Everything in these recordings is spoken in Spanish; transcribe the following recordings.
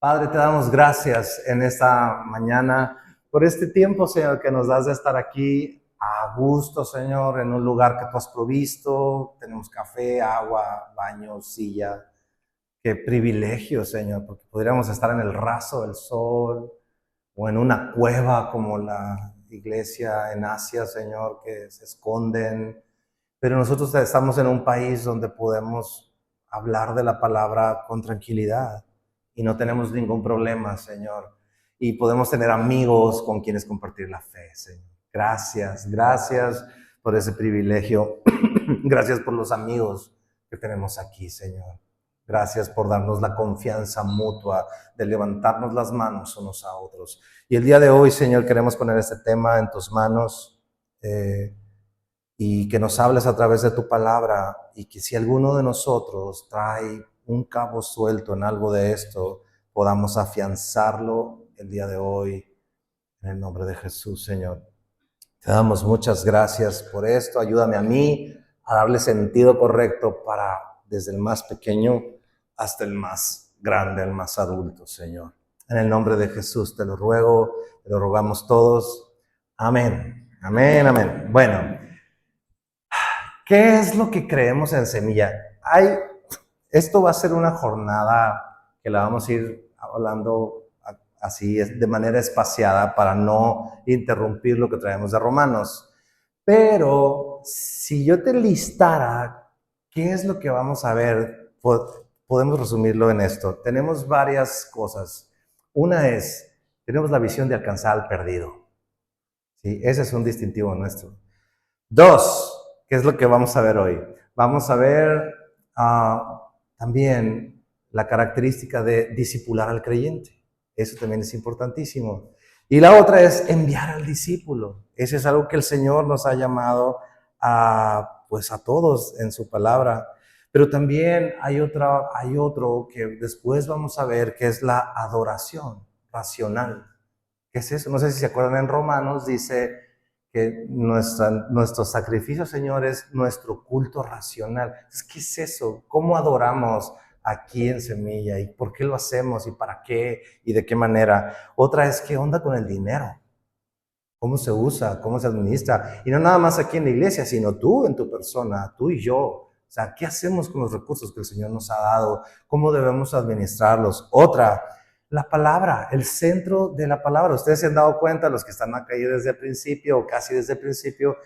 Padre, te damos gracias en esta mañana por este tiempo, Señor, que nos das de estar aquí a gusto, Señor, en un lugar que tú has provisto. Tenemos café, agua, baño, silla. Qué privilegio, Señor, porque podríamos estar en el raso del sol o en una cueva como la iglesia en Asia, Señor, que se esconden. Pero nosotros estamos en un país donde podemos hablar de la palabra con tranquilidad y no tenemos ningún problema, Señor. Y podemos tener amigos con quienes compartir la fe, Señor. Gracias, gracias por ese privilegio. Gracias por los amigos que tenemos aquí, Señor. Gracias por darnos la confianza mutua de levantarnos las manos unos a otros. Y el día de hoy, Señor, queremos poner este tema en tus manos. Y que nos hables a través de tu palabra, y que si alguno de nosotros trae un cabo suelto en algo de esto, podamos afianzarlo el día de hoy, en el nombre de Jesús, Señor. Te damos muchas gracias por esto. Ayúdame a mí a darle sentido correcto para desde el más pequeño hasta el más grande, el más adulto, Señor. En el nombre de Jesús te lo ruego, te lo rogamos todos. Amén, amén, amén. Bueno, ¿qué es lo que creemos en Semilla? Esto va a ser una jornada que la vamos a ir hablando así de manera espaciada para no interrumpir lo que traemos de Romanos. Pero si yo te listara qué es lo que vamos a ver, podemos resumirlo en esto. Tenemos varias cosas. Una es, tenemos la visión de alcanzar al perdido. ¿Sí? Ese es un distintivo nuestro. Dos, ¿qué es lo que vamos a ver hoy? Vamos a ver también la característica de discipular al creyente. Eso también es importantísimo. Y la otra es enviar al discípulo. Ese es algo que el Señor nos ha llamado pues a todos en su palabra. Pero también hay otro que después vamos a ver, que es la adoración racional. ¿Qué es eso? No sé si se acuerdan, en Romanos dice que nuestro sacrificio, Señor, es nuestro culto racional. ¿Qué es eso? ¿Cómo adoramos aquí en Semilla? ¿Y por qué lo hacemos? ¿Y para qué? ¿Y de qué manera? Otra es, ¿qué onda con el dinero? ¿Cómo se usa? ¿Cómo se administra? Y no nada más aquí en la iglesia, sino tú en tu persona, tú y yo. O sea, ¿qué hacemos con los recursos que el Señor nos ha dado? ¿Cómo debemos administrarlos? Otra, la palabra, el centro de la palabra. Ustedes se han dado cuenta, los que están acá desde el principio o casi desde el principio,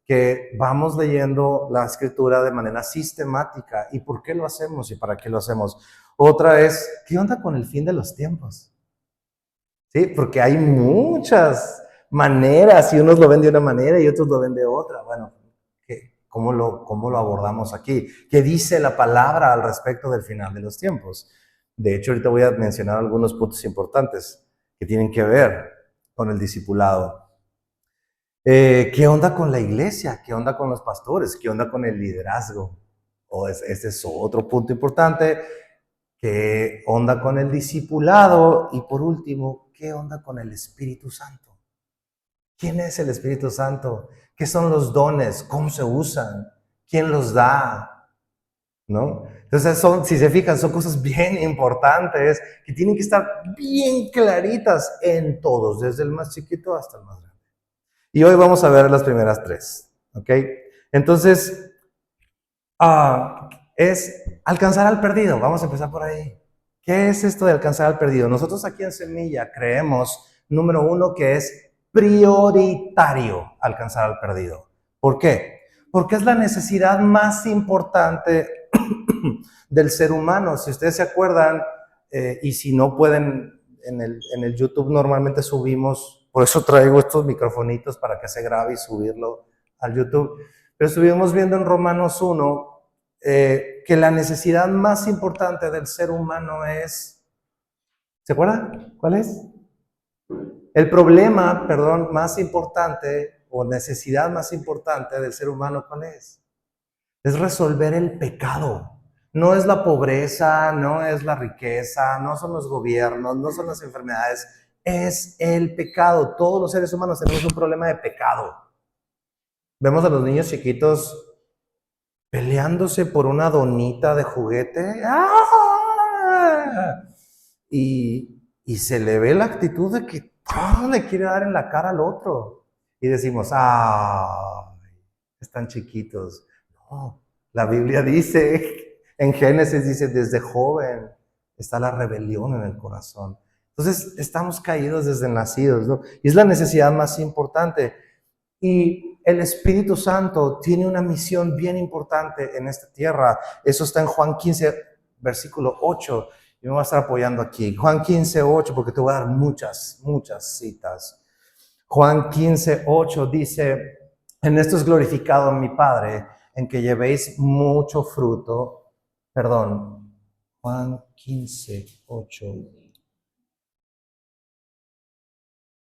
que vamos leyendo la escritura de manera sistemática. ¿Y por qué lo hacemos y para qué lo hacemos? Otra es, ¿qué onda con el fin de los tiempos? Sí, porque hay muchas maneras y unos lo ven de una manera y otros lo ven de otra. Bueno, ¿cómo lo abordamos aquí? ¿Qué dice la palabra al respecto del final de los tiempos? De hecho, ahorita voy a mencionar algunos puntos importantes que tienen que ver con el discipulado. ¿Qué onda con la iglesia? ¿Qué onda con los pastores? ¿Qué onda con el liderazgo? Este es otro punto importante. ¿Qué onda con el discipulado? Y por último, ¿qué onda con el Espíritu Santo? ¿Quién es el Espíritu Santo? ¿Qué son los dones? ¿Cómo se usan? ¿Quién los da? ¿No? Entonces, si se fijan, son cosas bien importantes que tienen que estar bien claritas en todos, desde el más chiquito hasta el más grande. Y hoy vamos a ver las primeras tres, ¿ok? Entonces, es alcanzar al perdido. Vamos a empezar por ahí. ¿Qué es esto de alcanzar al perdido? Nosotros aquí en Semilla creemos, número uno, que es prioritario alcanzar al perdido. ¿Por qué? Porque es la necesidad más importante del ser humano. Si ustedes se acuerdan, y si no pueden, en el YouTube normalmente subimos, por eso traigo estos microfonitos para que se grabe y subirlo al YouTube. Pero estuvimos viendo en Romanos 1 que la necesidad más importante del ser humano es, ¿se acuerdan? ¿Cuál es? El problema, más importante o necesidad más importante del ser humano, ¿cuál es? Es resolver el pecado. No es la pobreza, no es la riqueza, no son los gobiernos, no son las enfermedades, es el pecado. Todos los seres humanos tenemos un problema de pecado. Vemos a los niños chiquitos peleándose por una donita de juguete. ¡Ah! y se le ve la actitud de que todo le quiere dar en la cara al otro. Y decimos, están chiquitos. No, la Biblia dice, en Génesis dice, desde joven está la rebelión en el corazón. Entonces, estamos caídos desde nacidos, ¿no? Y es la necesidad más importante. Y el Espíritu Santo tiene una misión bien importante en esta tierra. Eso está en Juan 15, versículo 8. Y me voy a estar apoyando aquí. Juan 15, 8, porque te voy a dar muchas citas. Juan 15, 8 dice, en esto es glorificado mi Padre, en que llevéis mucho fruto. Perdón, Juan 15, 8.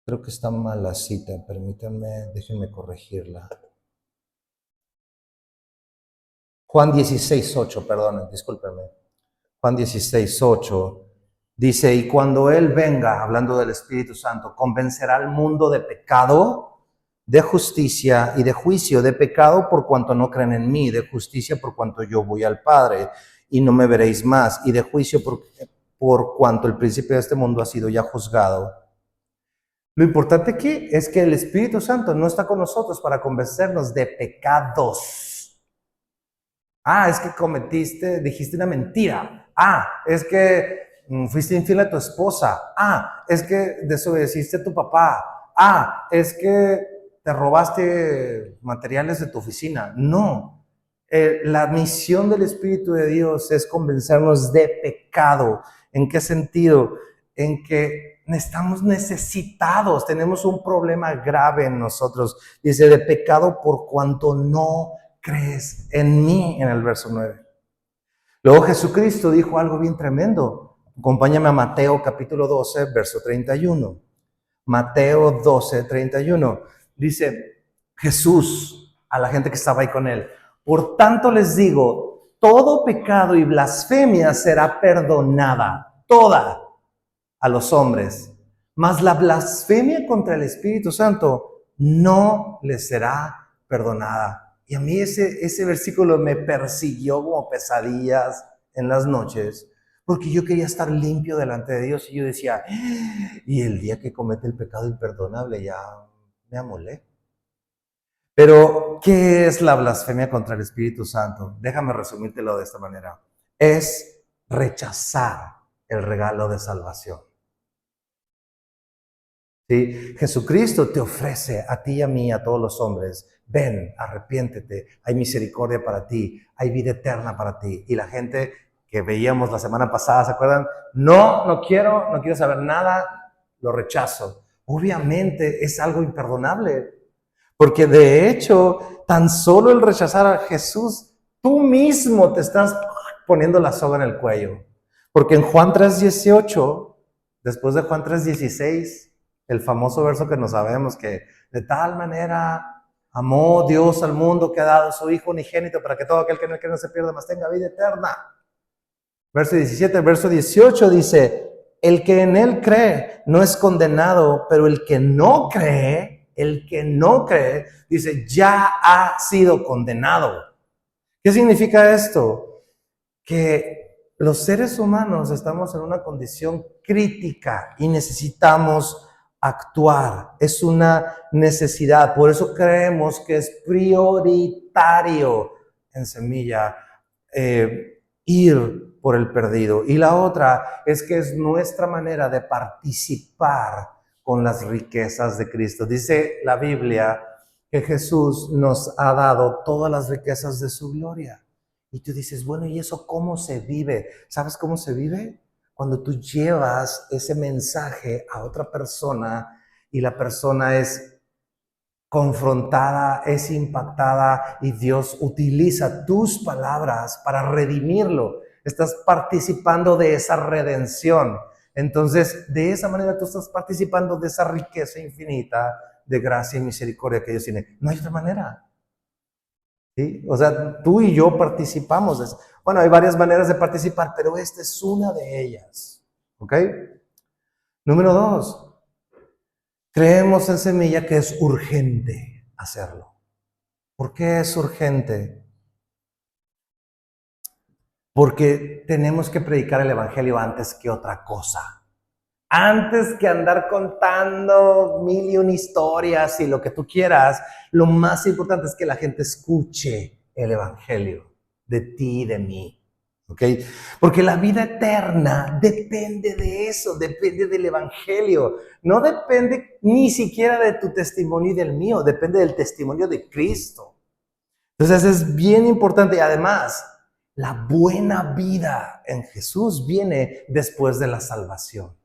Creo que está mal la cita, permítanme, déjenme corregirla. Juan 16, 8, perdón, discúlpenme. Juan 16, 8 dice, y cuando Él venga, hablando del Espíritu Santo, convencerá al mundo de pecado, de justicia y de juicio. De pecado por cuanto no creen en mí, de justicia por cuanto yo voy al Padre y no me veréis más, y de juicio por cuanto el príncipe de este mundo ha sido ya juzgado. Lo importante aquí es que el Espíritu Santo no está con nosotros para convencernos de pecados. Es que dijiste una mentira. Es que fuiste infiel a tu esposa. Es que desobedeciste a tu papá. Es que te robaste materiales de tu oficina. No. La misión del Espíritu de Dios es convencernos de pecado. ¿En qué sentido? En que estamos necesitados, tenemos un problema grave en nosotros. Dice, de pecado por cuanto no crees en mí, en el verso 9. Luego Jesucristo dijo algo bien tremendo. Acompáñame a Mateo capítulo 12, verso 31. Mateo 12, 31. Dice Jesús a la gente que estaba ahí con él, por tanto les digo, todo pecado y blasfemia será perdonada, toda, a los hombres, mas la blasfemia contra el Espíritu Santo no les será perdonada. Y a mí ese versículo me persiguió como pesadillas en las noches, porque yo quería estar limpio delante de Dios y yo decía, y el día que comete el pecado imperdonable ya me amolé. Pero, ¿qué es la blasfemia contra el Espíritu Santo? Déjame resumírtelo de esta manera. Es rechazar el regalo de salvación. ¿Sí? Jesucristo te ofrece a ti y a mí, a todos los hombres, ven, arrepiéntete, hay misericordia para ti, hay vida eterna para ti. Y la gente que veíamos la semana pasada, ¿se acuerdan? No quiero saber nada, lo rechazo. Obviamente es algo imperdonable, porque de hecho, tan solo el rechazar a Jesús, tú mismo te estás poniendo la soga en el cuello. Porque en Juan 3:18, después de Juan 3:16, el famoso verso que no sabemos, que de tal manera amó Dios al mundo que ha dado su Hijo unigénito para que todo aquel que en él cree no se pierda, mas tenga vida eterna. Verso 17, verso 18 dice, el que en él cree no es condenado, pero el que no cree, dice, ya ha sido condenado. ¿Qué significa esto? Que los seres humanos estamos en una condición crítica y necesitamos actuar. Es una necesidad. Por eso creemos que es prioritario en Semilla ir por el perdido. Y la otra es que es nuestra manera de participar con las riquezas de Cristo. Dice la Biblia que Jesús nos ha dado todas las riquezas de su gloria. Y tú dices, bueno, ¿y eso cómo se vive? ¿Sabes cómo se vive? Cuando tú llevas ese mensaje a otra persona y la persona es confrontada, es impactada y Dios utiliza tus palabras para redimirlo. Estás participando de esa redención. Entonces, de esa manera tú estás participando de esa riqueza infinita de gracia y misericordia que Dios tiene. No hay otra manera. ¿Sí? O sea, tú y yo participamos de eso. Bueno, hay varias maneras de participar, pero esta es una de ellas. ¿Ok? Número 2. Creemos en Semilla que es urgente hacerlo. ¿Por qué es urgente? porque tenemos que predicar el evangelio antes que otra cosa. Antes que andar contando mil y una historias y lo que tú quieras, lo más importante es que la gente escuche el evangelio de ti y de mí. ¿Ok? Porque la vida eterna depende de eso, depende del evangelio. No depende ni siquiera de tu testimonio y del mío, depende del testimonio de Cristo. Entonces es bien importante y además la buena vida en Jesús viene después de la salvación.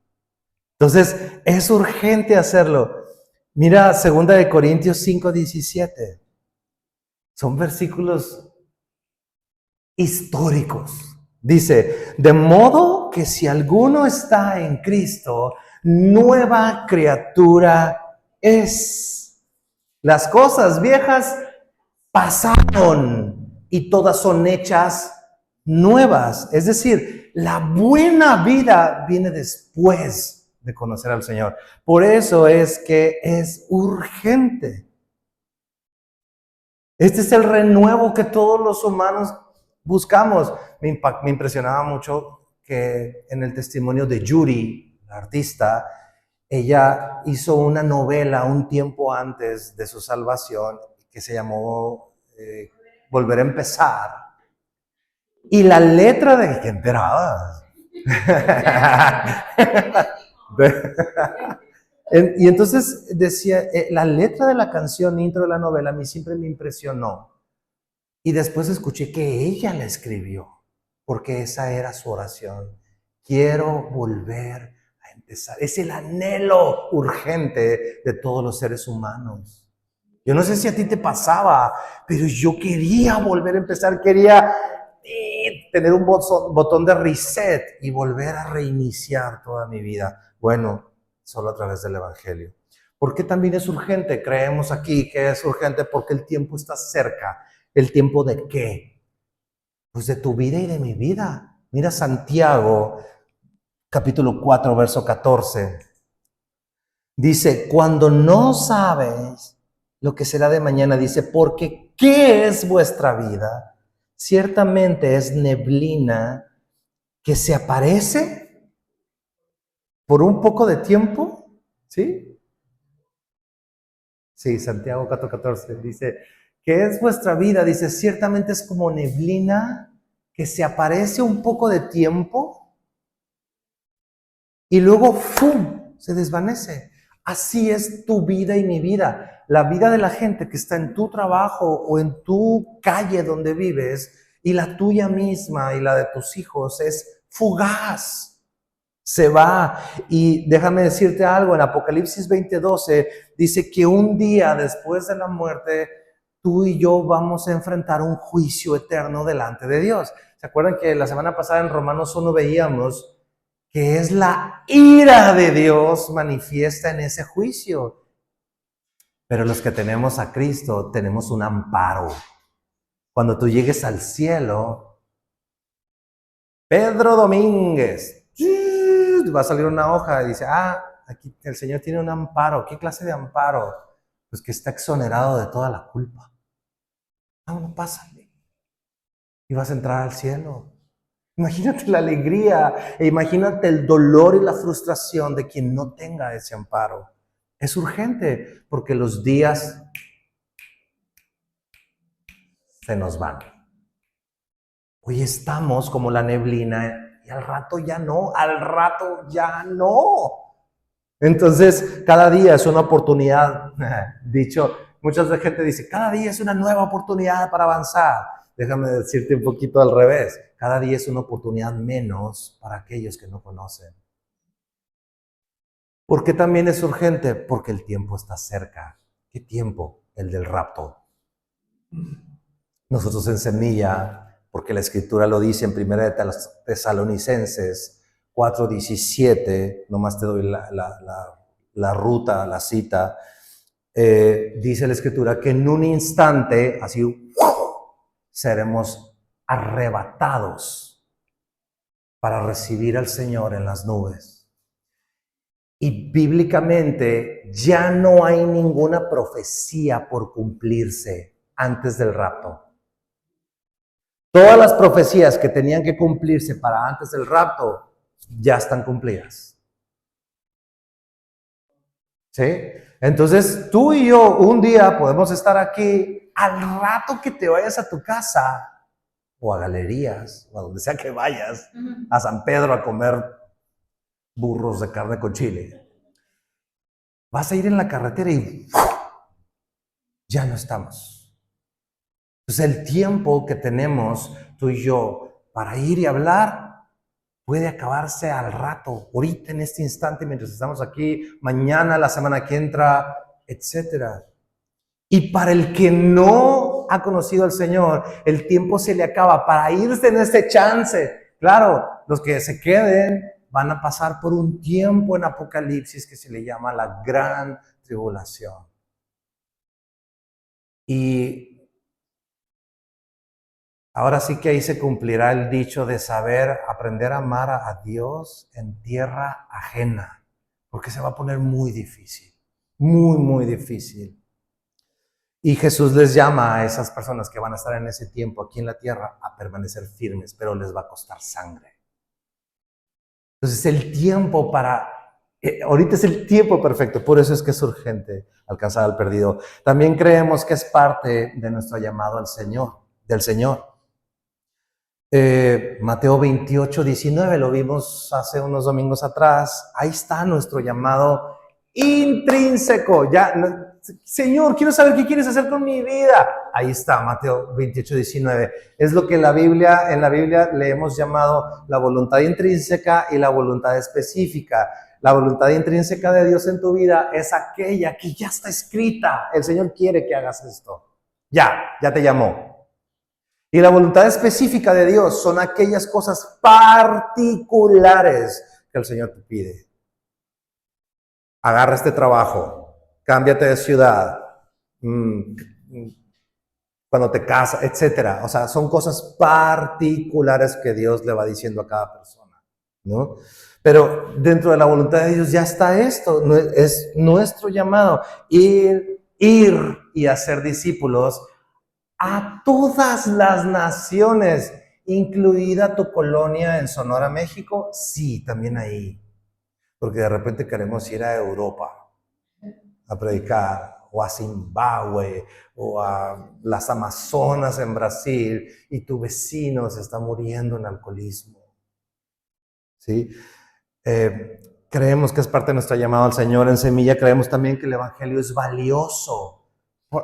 Entonces es urgente hacerlo. Mira 2 Corintios 5:17. Son versículos históricos. Dice, de modo que si alguno está en Cristo, nueva criatura es. Las cosas viejas pasaron y todas son hechas nuevas. Es decir, la buena vida viene después de conocer al Señor. Por eso es que es urgente. Este es el renuevo que todos los humanos buscamos. Me impresionaba mucho que en el testimonio de Yuri, la artista, ella hizo una novela un tiempo antes de su salvación que se llamó Volver a empezar. Y la letra de... ¿Qué enterabas? Y entonces decía, la letra de la canción intro de la novela a mí siempre me impresionó. Y después escuché que ella la escribió, porque esa era su oración. Quiero volver a empezar. Es el anhelo urgente de todos los seres humanos. Yo no sé si a ti te pasaba, pero yo quería volver a empezar, quería tener un botón de reset y volver a reiniciar toda mi vida. Bueno, solo a través del Evangelio. ¿Por qué también es urgente? Creemos aquí que es urgente porque el tiempo está cerca. ¿El tiempo de qué? Pues de tu vida y de mi vida. Mira Santiago, capítulo 4, verso 14. Dice, cuando no sabes lo que será de mañana, dice, porque ¿qué es vuestra vida? Ciertamente es neblina que se aparece por un poco de tiempo, ¿sí? Sí, Santiago 4:14 dice, ¿qué es vuestra vida? Dice, ciertamente es como neblina que se aparece un poco de tiempo y luego ¡fum! Se desvanece. Así es tu vida y mi vida. La vida de la gente que está en tu trabajo o en tu calle donde vives y la tuya misma y la de tus hijos es fugaz. Se va. Y déjame decirte algo, en Apocalipsis 20:12 dice que un día después de la muerte, tú y yo vamos a enfrentar un juicio eterno delante de Dios. ¿Se acuerdan que la semana pasada en Romanos 1 veíamos que es la ira de Dios manifiesta en ese juicio? Pero los que tenemos a Cristo tenemos un amparo. Cuando tú llegues al cielo, Pedro Domínguez, va a salir una hoja y dice, aquí el Señor tiene un amparo. ¿Qué clase de amparo? Pues que está exonerado de toda la culpa. No, pásale. Y vas a entrar al cielo. Imagínate la alegría e imagínate el dolor y la frustración de quien no tenga ese amparo. Es urgente porque los días se nos van. Hoy estamos como la neblina y al rato ya no, al rato ya no. Entonces, cada día es una oportunidad. Dicho, mucha gente dice, cada día es una nueva oportunidad para avanzar. Déjame decirte un poquito al revés. Cada día es una oportunidad menos para aquellos que no conocen. ¿Por qué también es urgente? Porque el tiempo está cerca. ¿Qué tiempo? El del rapto. Nosotros en Semilla, porque la Escritura lo dice en 1 de Tesalonicenses 4:17, nomás te doy la ruta, la cita, dice la Escritura que en un instante, así, seremos arrebatados para recibir al Señor en las nubes. Y bíblicamente ya no hay ninguna profecía por cumplirse antes del rapto. Todas las profecías que tenían que cumplirse para antes del rapto ya están cumplidas. ¿Sí? Entonces, tú y yo un día podemos estar aquí, al rato que te vayas a tu casa, o a galerías, o a donde sea que vayas, a San Pedro a comer burros de carne con chile. Vas a ir en la carretera y ya no estamos. Entonces, el tiempo que tenemos tú y yo para ir y hablar puede acabarse al rato, ahorita en este instante, mientras estamos aquí, mañana, la semana que entra, etcétera. Y para el que no ha conocido al Señor, el tiempo se le acaba para irse en este chance. Claro, los que se queden van a pasar por un tiempo en Apocalipsis que se le llama la gran tribulación. Y ahora sí que ahí se cumplirá el dicho de saber aprender a amar a Dios en tierra ajena, porque se va a poner muy difícil, muy, muy difícil. Y Jesús les llama a esas personas que van a estar en ese tiempo aquí en la tierra a permanecer firmes, pero les va a costar sangre. Entonces el tiempo ahorita es el tiempo perfecto, por eso es que es urgente alcanzar al perdido. También creemos que es parte de nuestro llamado al Señor, del Señor. Mateo 28, 19, lo vimos hace unos domingos atrás. Ahí está nuestro llamado intrínseco. Ya, Señor, quiero saber qué quieres hacer con mi vida. Ahí está, Mateo 28, 19. Es lo que en la Biblia le hemos llamado la voluntad intrínseca y la voluntad específica. La voluntad intrínseca de Dios en tu vida es aquella que ya está escrita. El Señor quiere que hagas esto. Ya te llamó. Y la voluntad específica de Dios son aquellas cosas particulares que el Señor te pide. Agarra este trabajo, cámbiate de ciudad, cuando te casas, etcétera. O sea, son cosas particulares que Dios le va diciendo a cada persona, ¿no? Pero dentro de la voluntad de Dios ya está esto, es nuestro llamado, ir y hacer discípulos a todas las naciones, incluida tu colonia en Sonora, México. Sí, también ahí, porque de repente queremos ir a Europa a predicar, o a Zimbabue, o a las Amazonas en Brasil, y tu vecino se está muriendo en alcoholismo. ¿Sí? Creemos que es parte de nuestra llamada al Señor. En Semilla creemos también que el Evangelio es valioso.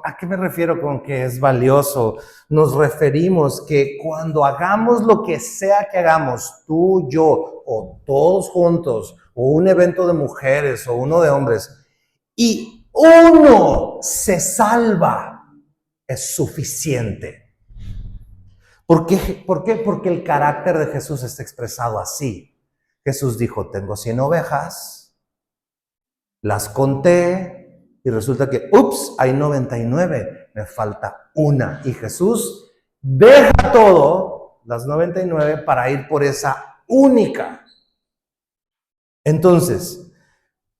¿A qué me refiero con que es valioso? Nos referimos que cuando hagamos lo que sea que hagamos, tú, yo, o todos juntos, o un evento de mujeres, o uno de hombres, y uno se salva, es suficiente. ¿Por qué? Porque el carácter de Jesús está expresado así. Jesús dijo, tengo 100 ovejas, las conté, y resulta que, hay 99, me falta una. Y Jesús deja todo, las 99, para ir por esa única. Entonces,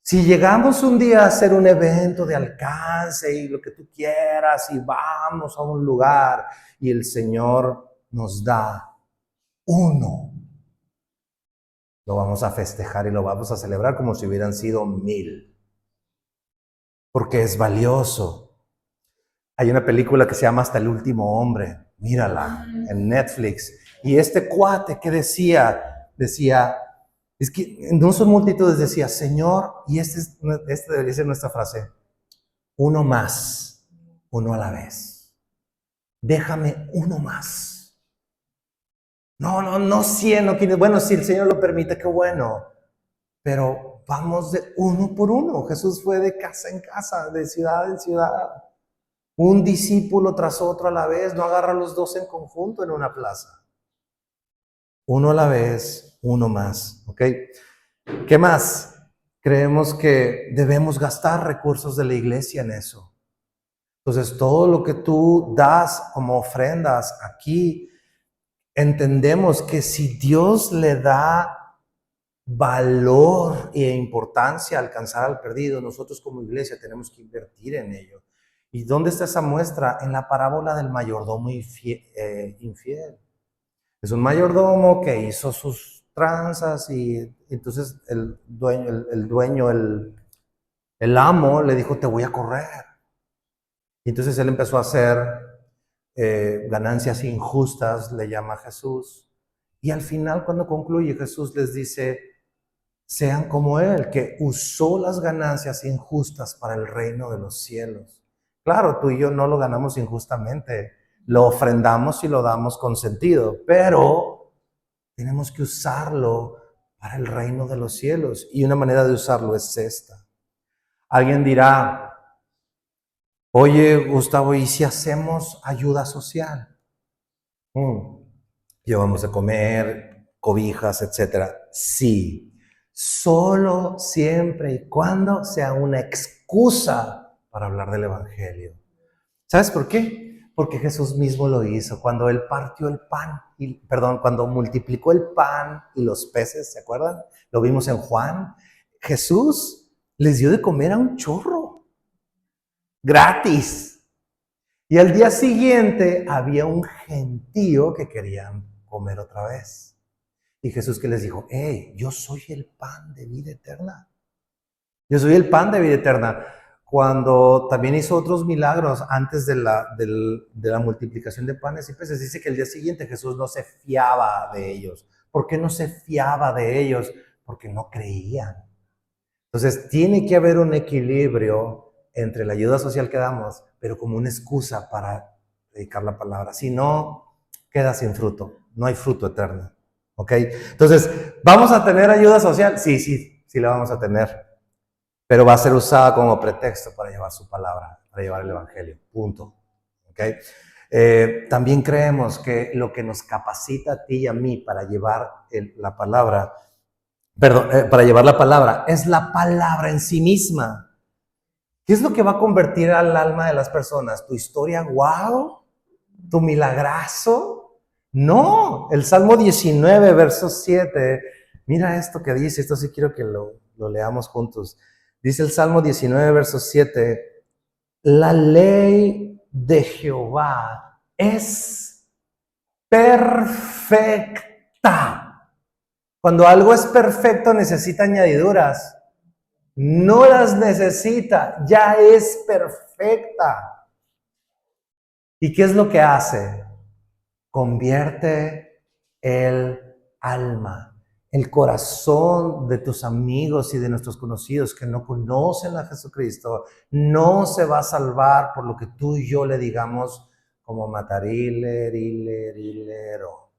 si llegamos un día a hacer un evento de alcance y lo que tú quieras, y vamos a un lugar y el Señor nos da uno, lo vamos a festejar y lo vamos a celebrar como si hubieran sido 1000. Porque es valioso. Hay una película que se llama Hasta el último hombre, mírala, en Netflix. Y este cuate que decía, es que no son multitudes, decía, Señor, y este debería ser nuestra frase, uno más, uno a la vez. Déjame uno más. No 100, no 500. Bueno, si el Señor lo permite, qué bueno. Pero vamos de uno por uno. Jesús fue de casa en casa, de ciudad en ciudad. Un discípulo tras otro a la vez, no agarra los dos en conjunto en una plaza. Uno a la vez, uno más, ¿ok? ¿Qué más? Creemos que debemos gastar recursos de la iglesia en eso. Entonces, todo lo que tú das como ofrendas aquí, entendemos que si Dios le da valor e importancia a alcanzar al perdido, nosotros como iglesia tenemos que invertir en ello. ¿Y dónde está esa muestra? En la parábola del mayordomo infiel. Es un mayordomo que hizo sus tranzas y entonces el amo le dijo, te voy a correr. Y entonces él empezó a hacer ganancias injustas, le llama a Jesús. Y al final, cuando concluye, Jesús les dice, sean como Él, que usó las ganancias injustas para el reino de los cielos. Claro, tú y yo no lo ganamos injustamente, lo ofrendamos y lo damos con sentido, pero tenemos que usarlo para el reino de los cielos. Y una manera de usarlo es esta. Alguien dirá, oye, Gustavo, ¿y si hacemos ayuda social? Llevamos de comer, cobijas, etcétera. Sí, solo siempre y cuando sea una excusa para hablar del Evangelio. ¿Sabes por qué? Porque Jesús mismo lo hizo cuando Él partió el pan, cuando multiplicó el pan y los peces, ¿se acuerdan? Lo vimos en Juan. Jesús les dio de comer a un chorro, gratis. Y al día siguiente había un gentío que querían comer otra vez. Y Jesús que les dijo, hey, yo soy el pan de vida eterna. Yo soy el pan de vida eterna. Cuando también hizo otros milagros antes de la multiplicación de panes y peces, dice que el día siguiente Jesús no se fiaba de ellos. ¿Por qué no se fiaba de ellos? Porque no creían. Entonces, tiene que haber un equilibrio entre la ayuda social que damos, pero como una excusa para predicar la palabra. Si no, queda sin fruto. No hay fruto eterno. ¿Ok? Entonces, ¿vamos a tener ayuda social? Sí la vamos a tener. Pero va a ser usada como pretexto para llevar su palabra, para llevar el evangelio. Punto. ¿Ok? También creemos que lo que nos capacita a ti y a mí para llevar la palabra, para llevar la palabra, es la palabra en sí misma. ¿Qué es lo que va a convertir al alma de las personas? ¿Tu historia, wow? ¿Tu milagrazo? No, el Salmo 19, verso 7, mira esto que dice, esto sí quiero que lo leamos juntos. Dice el Salmo 19, verso 7, la ley de Jehová es perfecta. Cuando algo es perfecto necesita añadiduras. No las necesita, ya es perfecta. ¿Y qué es lo que hace? Convierte el alma, el corazón de tus amigos y de nuestros conocidos que no conocen a Jesucristo. No se va a salvar por lo que tú y yo le digamos como matarile, rilero.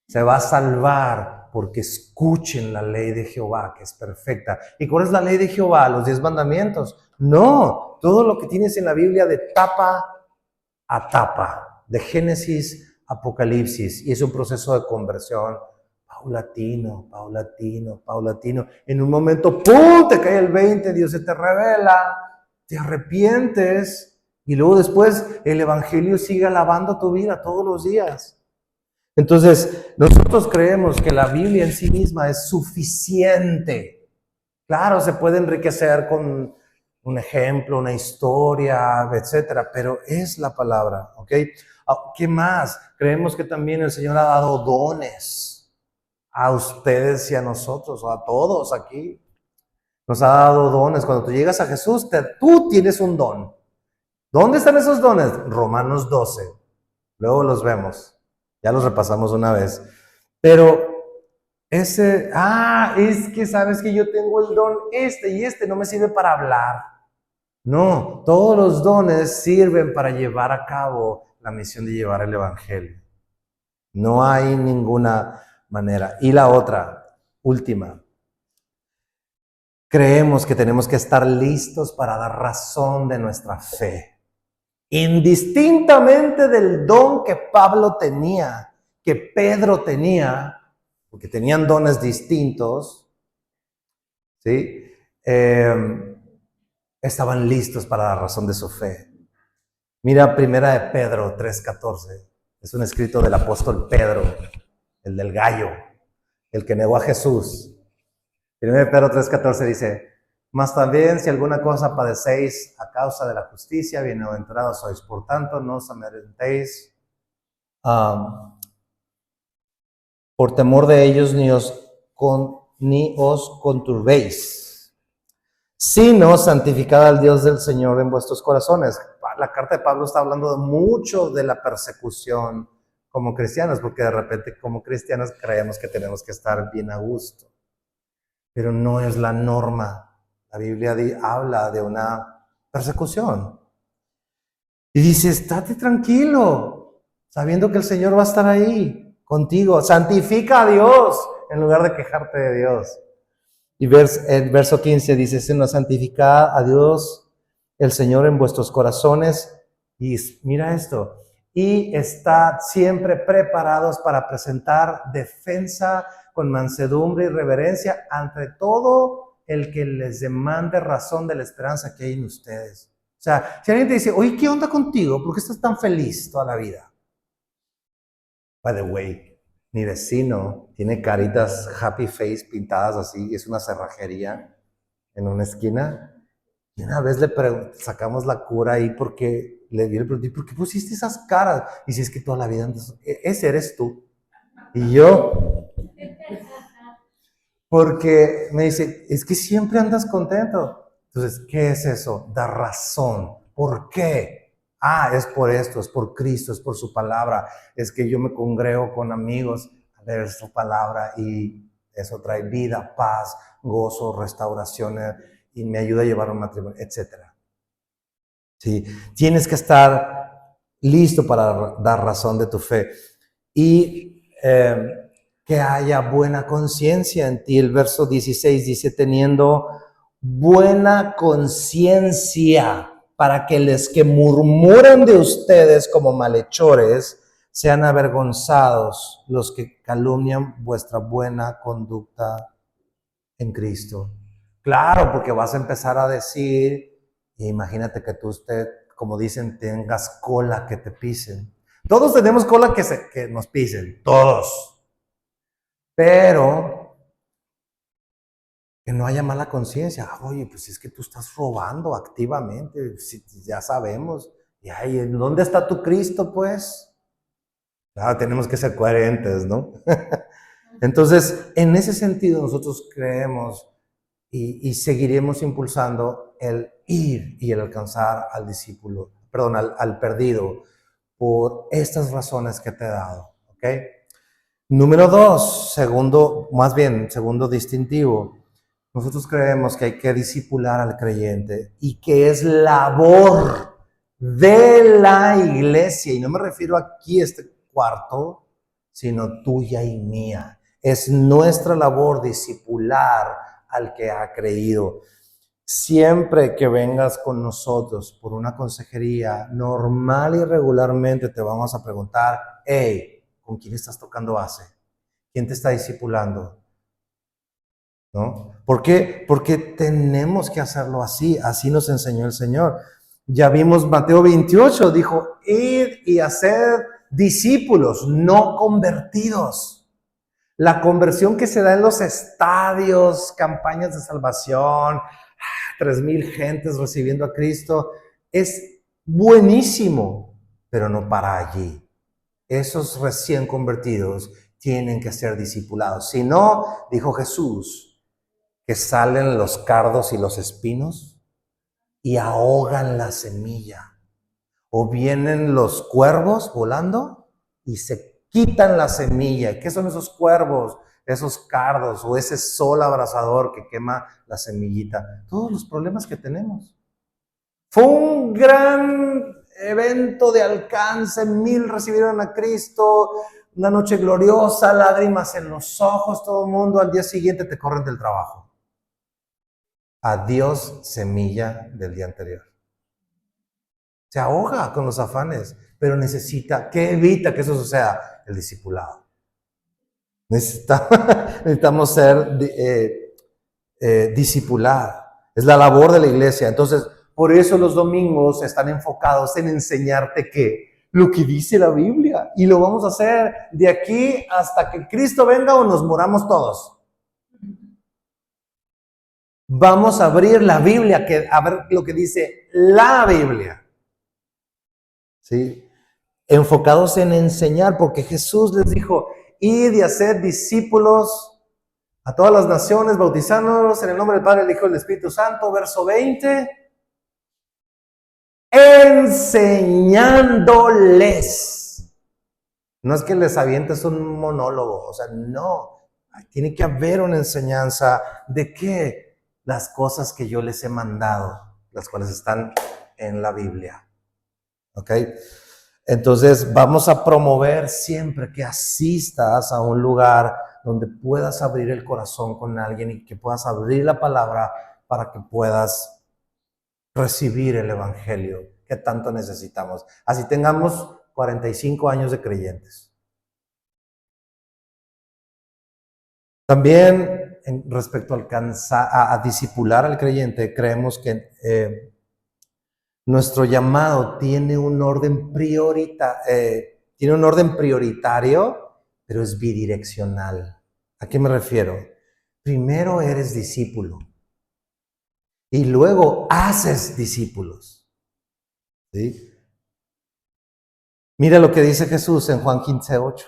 Se va a salvar porque escuchen la ley de Jehová, que es perfecta. ¿Y cuál es la ley de Jehová? ¿Los 10 mandamientos? No, todo lo que tienes en la Biblia de tapa a tapa, de Génesis a Apocalipsis, y es un proceso de conversión paulatino. En un momento, ¡pum!, te cae el 20, Dios se te revela, te arrepientes, y luego después el Evangelio sigue alabando tu vida todos los días. Entonces, nosotros creemos que la Biblia en sí misma es suficiente. Claro, se puede enriquecer con un ejemplo, una historia, etcétera, pero es la palabra, ¿ok? ¿Qué más? Creemos que también el Señor ha dado dones a ustedes y a nosotros, o a todos aquí. Nos ha dado dones. Cuando tú llegas a Jesús, tú tienes un don. ¿Dónde están esos dones? Romanos 12. Luego los vemos. Ya los repasamos una vez. Pero es que sabes que yo tengo el don y no me sirve para hablar. No, todos los dones sirven para llevar a cabo la misión de llevar el evangelio. No hay ninguna manera. Y la otra, última. Creemos que tenemos que estar listos para dar razón de nuestra fe. Indistintamente del don que Pablo tenía, que Pedro tenía, porque tenían dones distintos, ¿sí? Estaban listos para la razón de su fe. Mira, primera de Pedro 3:14. Es un escrito del apóstol Pedro, el del gallo, el que negó a Jesús. Primera de Pedro 3:14 dice, mas también si alguna cosa padecéis a causa de la justicia, bienaventurados sois. Por tanto, no os amedrentéis Por temor de ellos ni os conturbéis, sino santificad al Dios del Señor en vuestros corazones. La carta de Pablo está hablando mucho de la persecución como cristianos, porque de repente como cristianos creemos que tenemos que estar bien a gusto, pero no es la norma. La Biblia habla de una persecución y dice, estate tranquilo, sabiendo que el Señor va a estar ahí contigo. Santifica a Dios en lugar de quejarte de Dios. Y el verso 15 dice, sino santificad a Dios el Señor en vuestros corazones. Y mira esto, y estad siempre preparados para presentar defensa con mansedumbre y reverencia ante todo el que les demande razón de la esperanza que hay en ustedes. O sea, si alguien te dice, oye, ¿qué onda contigo? ¿Por qué estás tan feliz toda la vida? By the way, mi vecino tiene caritas happy face pintadas así, es una cerrajería en una esquina. Y una vez sacamos la cura ahí porque le pregunté, ¿por qué pusiste esas caras? Y si es que toda la vida andas, ese eres tú. Y yo, porque me dice, es que siempre andas contento. Entonces, ¿qué es eso? Da razón. ¿Por qué? Es por esto, es por Cristo, es por su palabra. Es que yo me congrego con amigos a leer su palabra y eso trae vida, paz, gozo, restauración y me ayuda a llevar un matrimonio, etc. ¿Sí? Tienes que estar listo para dar razón de tu fe. Y que haya buena conciencia en ti. El verso 16 dice, teniendo buena conciencia, para que los que murmuran de ustedes como malhechores sean avergonzados los que calumnian vuestra buena conducta en Cristo. Claro, porque vas a empezar a decir, imagínate que como dicen, tengas cola que te pisen. Todos tenemos cola que nos pisen, todos. Pero que no haya mala conciencia. Oye, pues es que tú estás robando activamente, ya sabemos. Y ¿dónde está tu Cristo, pues? Claro, tenemos que ser coherentes, ¿no? Entonces, en ese sentido, nosotros creemos y seguiremos impulsando el ir y el alcanzar al discípulo, perdón, al perdido, por estas razones que te he dado, ¿ok? Número 2, segundo distintivo. Nosotros creemos que hay que discipular al creyente y que es labor de la iglesia, y no me refiero aquí a este cuarto, sino tuya y mía. Es nuestra labor discipular al que ha creído. Siempre que vengas con nosotros por una consejería, normal y regularmente te vamos a preguntar, hey, ¿con quién estás tocando base? ¿Quién te está discipulando? ¿No? ¿Por qué? Porque tenemos que hacerlo así. Así nos enseñó el Señor. Ya vimos Mateo 28, dijo, id y hacer discípulos, no convertidos. La conversión que se da en los estadios, campañas de salvación, 3,000 gentes recibiendo a Cristo, es buenísimo, pero no para allí. Esos recién convertidos tienen que ser discipulados. Si no, dijo Jesús, que salen los cardos y los espinos y ahogan la semilla. O vienen los cuervos volando y se quitan la semilla. ¿Qué son esos cuervos? Esos cardos o ese sol abrasador que quema la semillita. Todos los problemas que tenemos. Fue un gran evento de alcance. 1,000 recibieron a Cristo. Una noche gloriosa, lágrimas en los ojos, todo el mundo. Al día siguiente te corren del trabajo. Adiós, semilla del día anterior. Se ahoga con los afanes, pero ¿qué evita que eso suceda? El discipulado. Necesitamos ser discipular. Es la labor de la iglesia. Entonces, por eso los domingos están enfocados en enseñarte lo que dice la Biblia. Y lo vamos a hacer de aquí hasta que Cristo venga o nos moramos todos. Vamos a abrir la Biblia, a ver lo que dice la Biblia. ¿Sí? Enfocados en enseñar, porque Jesús les dijo, y de hacer discípulos a todas las naciones, bautizándolos en el nombre del Padre, del Hijo y del Espíritu Santo. Verso 20. Enseñándoles. No es que les avientes un monólogo, o sea, no. Tiene que haber una enseñanza de qué, las cosas que yo les he mandado, las cuales están en la Biblia. ¿Ok? Entonces vamos a promover siempre que asistas a un lugar donde puedas abrir el corazón con alguien y que puedas abrir la palabra para que puedas recibir el evangelio que tanto necesitamos. Así tengamos 45 años de creyentes. También respecto a discipular al creyente, creemos que nuestro llamado tiene un orden prioritario, pero es bidireccional. ¿A qué me refiero? Primero eres discípulo y luego haces discípulos. ¿Sí? Mira lo que dice Jesús en Juan 15:8.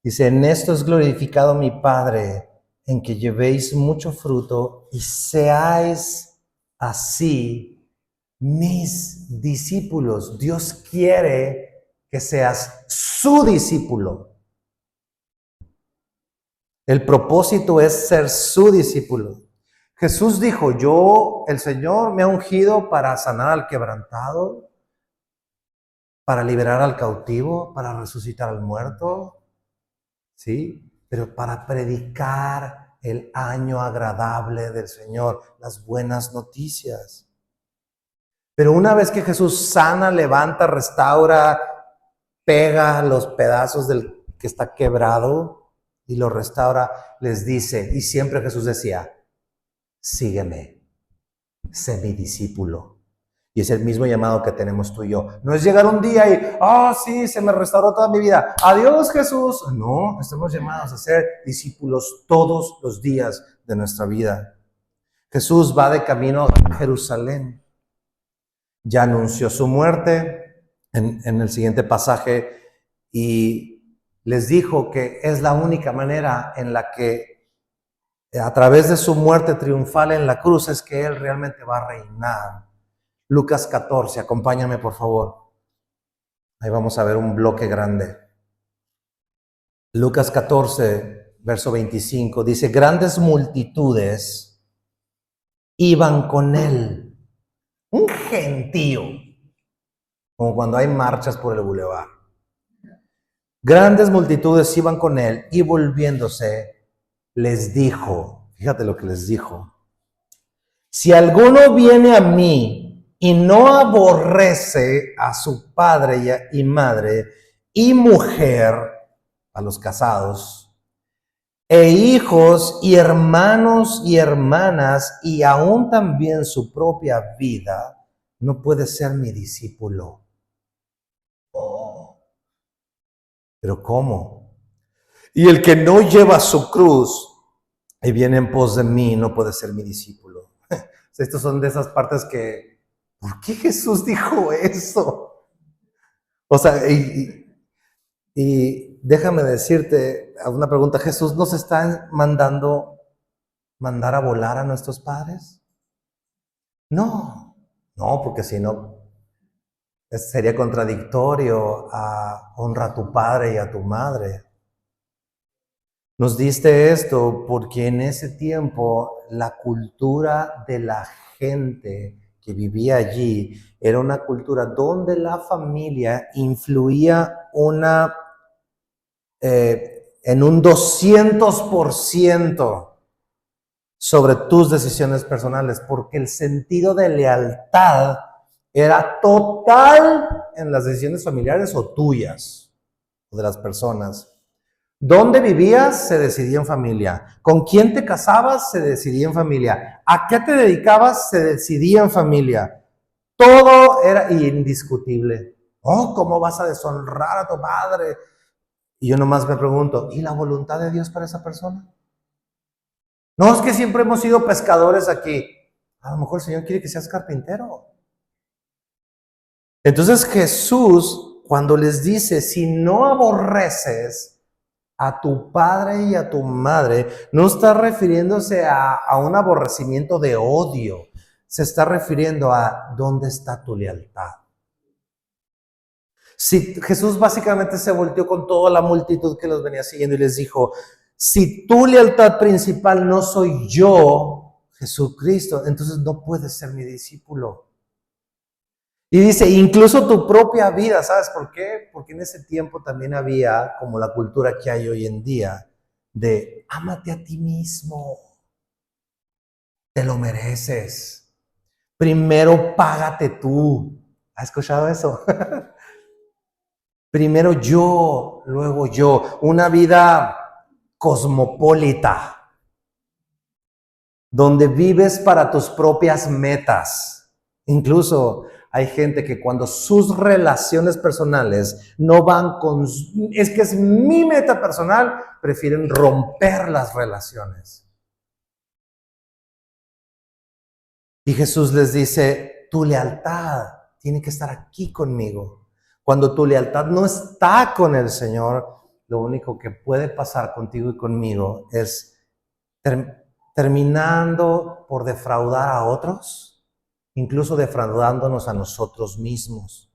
Dice, en esto es glorificado mi Padre, en que llevéis mucho fruto y seáis así mis discípulos. Dios quiere que seas su discípulo. El propósito es ser su discípulo. Jesús dijo, el Señor me ha ungido para sanar al quebrantado, para liberar al cautivo, para resucitar al muerto. ¿Sí? Pero para predicar el año agradable del Señor, las buenas noticias. Pero una vez que Jesús sana, levanta, restaura, pega los pedazos del que está quebrado y lo restaura, les dice, y siempre Jesús decía, sígueme, sé mi discípulo. Y es el mismo llamado que tenemos tú y yo. No es llegar un día y, sí, se me restauró toda mi vida. Adiós, Jesús. No, estamos llamados a ser discípulos todos los días de nuestra vida. Jesús va de camino a Jerusalén. Ya anunció su muerte en el siguiente pasaje y les dijo que es la única manera en la que a través de su muerte triunfal en la cruz es que Él realmente va a reinar. Lucas 14, acompáñame por favor. Ahí vamos a ver un bloque grande. Lucas 14, verso 25, dice, grandes multitudes iban con él. Un gentío, como cuando hay marchas por el bulevar. Grandes multitudes iban con él y volviéndose les dijo, fíjate lo que les dijo, si alguno viene a mí y no aborrece a su padre y madre y mujer, a los casados, e hijos y hermanos y hermanas, y aún también su propia vida, no puede ser mi discípulo. Oh, ¿pero cómo? Y el que no lleva su cruz y viene en pos de mí, no puede ser mi discípulo. Estas son de esas partes que, ¿por qué Jesús dijo eso? O sea, y déjame decirte una pregunta. ¿Jesús nos está mandar a volar a nuestros padres? No, porque si no, sería contradictorio a honra a tu padre y a tu madre. Nos diste esto porque en ese tiempo la cultura de la gente que vivía allí era una cultura donde la familia influía en un 200% sobre tus decisiones personales, porque el sentido de lealtad era total en las decisiones familiares o tuyas, o de las personas. ¿Dónde vivías? Se decidía en familia. ¿Con quién te casabas? Se decidía en familia. ¿A qué te dedicabas? Se decidía en familia. Todo era indiscutible. ¿Cómo vas a deshonrar a tu padre? Y yo nomás me pregunto, ¿y la voluntad de Dios para esa persona? No, es que siempre hemos sido pescadores aquí. A lo mejor el Señor quiere que seas carpintero. Entonces Jesús, cuando les dice, si no aborreces a tu padre y a tu madre, no está refiriéndose a un aborrecimiento de odio, se está refiriendo a dónde está tu lealtad. Si Jesús básicamente se volteó con toda la multitud que los venía siguiendo y les dijo, si tu lealtad principal no soy yo, Jesucristo, entonces no puedes ser mi discípulo. Y dice, incluso tu propia vida, ¿sabes por qué? Porque en ese tiempo también había, como la cultura que hay hoy en día, de ámate a ti mismo, te lo mereces. Primero págate tú. ¿Has escuchado eso? Primero yo, luego yo. Una vida cosmopolita, donde vives para tus propias metas. Incluso hay gente que cuando sus relaciones personales no van con, es que es mi meta personal, prefieren romper las relaciones. Y Jesús les dice, tu lealtad tiene que estar aquí conmigo. Cuando tu lealtad no está con el Señor, lo único que puede pasar contigo y conmigo es terminando por defraudar a otros, incluso defraudándonos a nosotros mismos.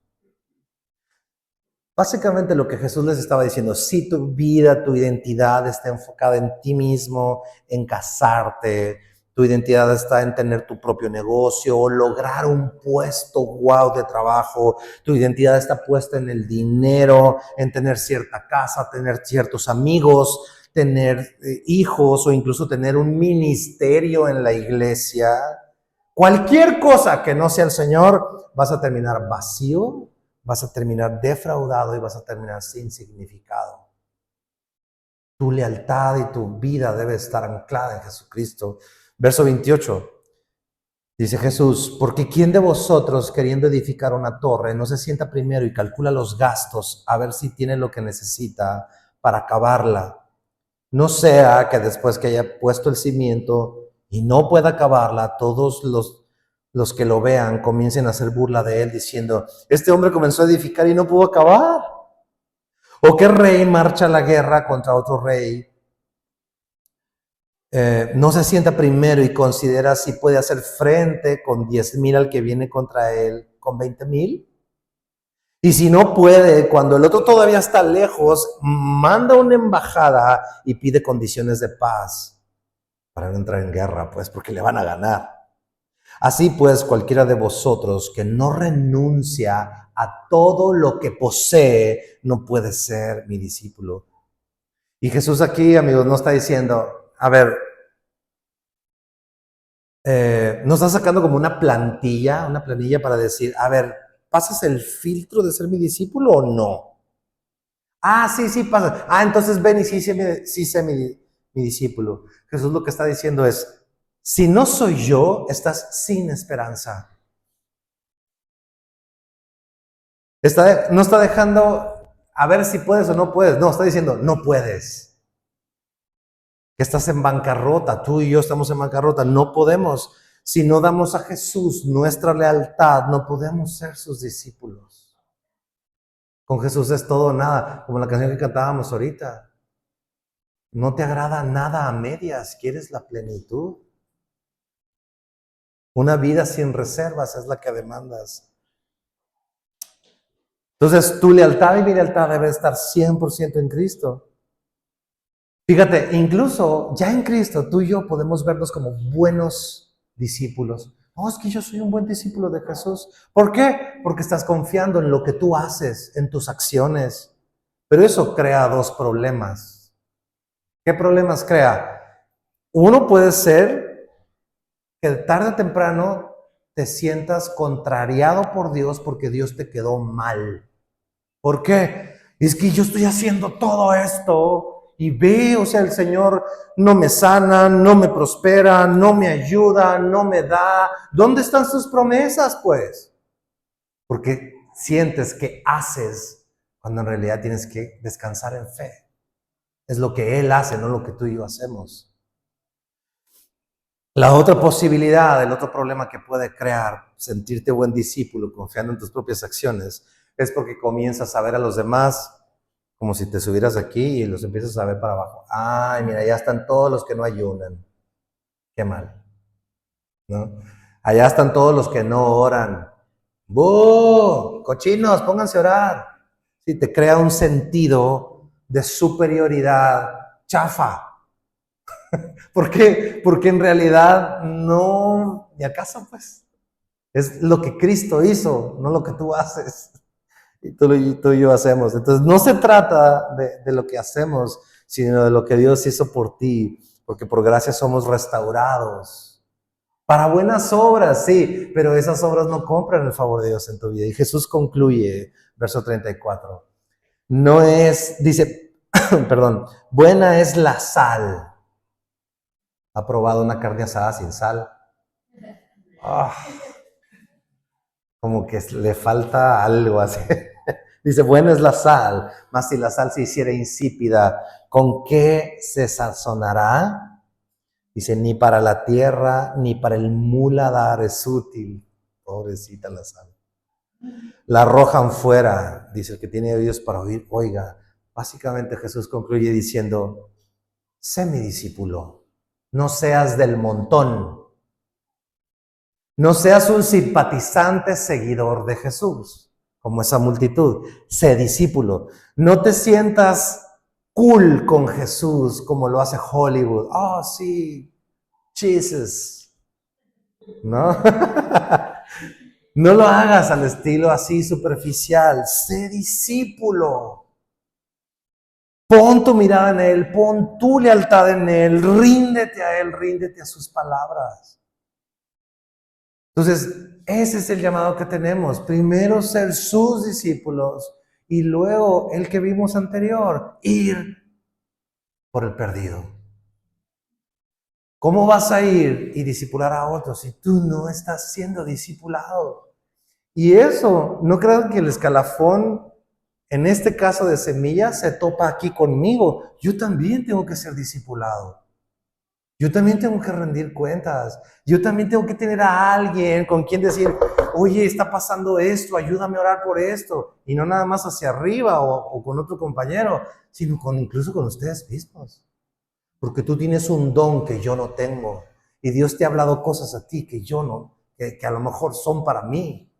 Básicamente lo que Jesús les estaba diciendo, si tu vida, tu identidad está enfocada en ti mismo, en casarte, tu identidad está en tener tu propio negocio o lograr un puesto wow de trabajo, tu identidad está puesta en el dinero, en tener cierta casa, tener ciertos amigos, tener hijos o incluso tener un ministerio en la iglesia. Cualquier cosa que no sea el Señor, vas a terminar vacío, vas a terminar defraudado y vas a terminar sin significado. Tu lealtad y tu vida debe estar anclada en Jesucristo. Verso 28, dice Jesús, porque ¿quién de vosotros queriendo edificar una torre no se sienta primero y calcula los gastos a ver si tiene lo que necesita para acabarla? No sea que después que haya puesto el cimiento y no pueda acabarla, todos los que lo vean comiencen a hacer burla de él diciendo, este hombre comenzó a edificar y no pudo acabar. ¿O qué rey marcha a la guerra contra otro rey? No se sienta primero y considera si puede hacer frente con 10,000 al que viene contra él con 20,000. Y si no puede, cuando el otro todavía está lejos, manda una embajada y pide condiciones de paz para no entrar en guerra, pues, porque le van a ganar. Así pues, cualquiera de vosotros que no renuncia a todo lo que posee, no puede ser mi discípulo. Y Jesús aquí, amigos, no está diciendo, a ver, no está sacando como una planilla para decir, a ver, ¿pasas el filtro de ser mi discípulo o no? Ah, sí, pasa. Ah, entonces ven y sí sé mi discípulo. Jesús lo que está diciendo es, si no soy yo, estás sin esperanza. No está dejando a ver si puedes o no puedes. No, está diciendo, no puedes. Que estás en bancarrota. Tú y yo estamos en bancarrota. No podemos. Si no damos a Jesús nuestra lealtad, no podemos ser sus discípulos. Con Jesús es todo o nada. Como la canción que cantábamos ahorita. No te agrada nada a medias. Quieres la plenitud. Una vida sin reservas es la que demandas. Entonces, tu lealtad y mi lealtad debe estar 100% en Cristo. Fíjate, incluso ya en Cristo, tú y yo podemos vernos como buenos discípulos. No, es que yo soy un buen discípulo de Jesús. ¿Por qué? Porque estás confiando en lo que tú haces, en tus acciones. Pero eso crea dos problemas. ¿Qué problemas crea? Uno puede ser que tarde o temprano te sientas contrariado por Dios porque Dios te quedó mal. ¿Por qué? Es que yo estoy haciendo todo esto y ve, o sea, el Señor no me sana, no me prospera, no me ayuda, no me da. ¿Dónde están sus promesas, pues? Porque sientes que haces cuando en realidad tienes que descansar en fe. Es lo que Él hace, no lo que tú y yo hacemos. La otra posibilidad, el otro problema que puede crear sentirte buen discípulo confiando en tus propias acciones es porque comienzas a ver a los demás Como si te subieras aquí y los empiezas a ver para abajo. Ay, mira, ya están todos los que no ayunan. Qué mal, ¿no? Allá están todos los que no oran. ¡Bú! Cochinos, pónganse a orar. Sí, te crea un sentido de superioridad chafa. ¿Por qué? Porque en realidad no, ni acaso pues, es lo que Cristo hizo, no lo que tú haces. Y tú y yo hacemos. Entonces no se trata de lo que hacemos, sino de lo que Dios hizo por ti, porque por gracia somos restaurados. Para buenas obras, sí, pero esas obras no compran el favor de Dios en tu vida. Y Jesús concluye, verso 34. No es, dice, perdón, buena es la sal. ¿Ha probado una carne asada sin sal? Ah, como que le falta algo así. Dice, buena es la sal, mas si la sal se hiciera insípida, ¿con qué se sazonará? Dice, ni para la tierra, ni para el muladar es útil. Pobrecita la sal. La arrojan fuera, dice el que tiene oídos para oír, oiga. Básicamente Jesús concluye diciendo, sé mi discípulo, no seas del montón, no seas un simpatizante seguidor de Jesús, como esa multitud, sé discípulo. No te sientas cool con Jesús como lo hace Hollywood. Oh, sí, Jesus, ¿no? No lo hagas al estilo así superficial. Sé discípulo. Pon tu mirada en Él, pon tu lealtad en Él, ríndete a Él, ríndete a sus palabras. Entonces, ese es el llamado que tenemos. Primero ser sus discípulos y luego el que vimos anterior, ir por el perdido. ¿Cómo vas a ir y discipular a otros si tú no estás siendo discipulado? Y eso, no crean que el escalafón, en este caso de semilla, se topa aquí conmigo. Yo también tengo que ser discipulado. Yo también tengo que rendir cuentas. Yo también tengo que tener a alguien con quien decir, oye, está pasando esto, ayúdame a orar por esto. Y no nada más hacia arriba o con otro compañero, sino incluso con ustedes mismos. Porque tú tienes un don que yo no tengo. Y Dios te ha hablado cosas a ti que yo no, que a lo mejor son para mí.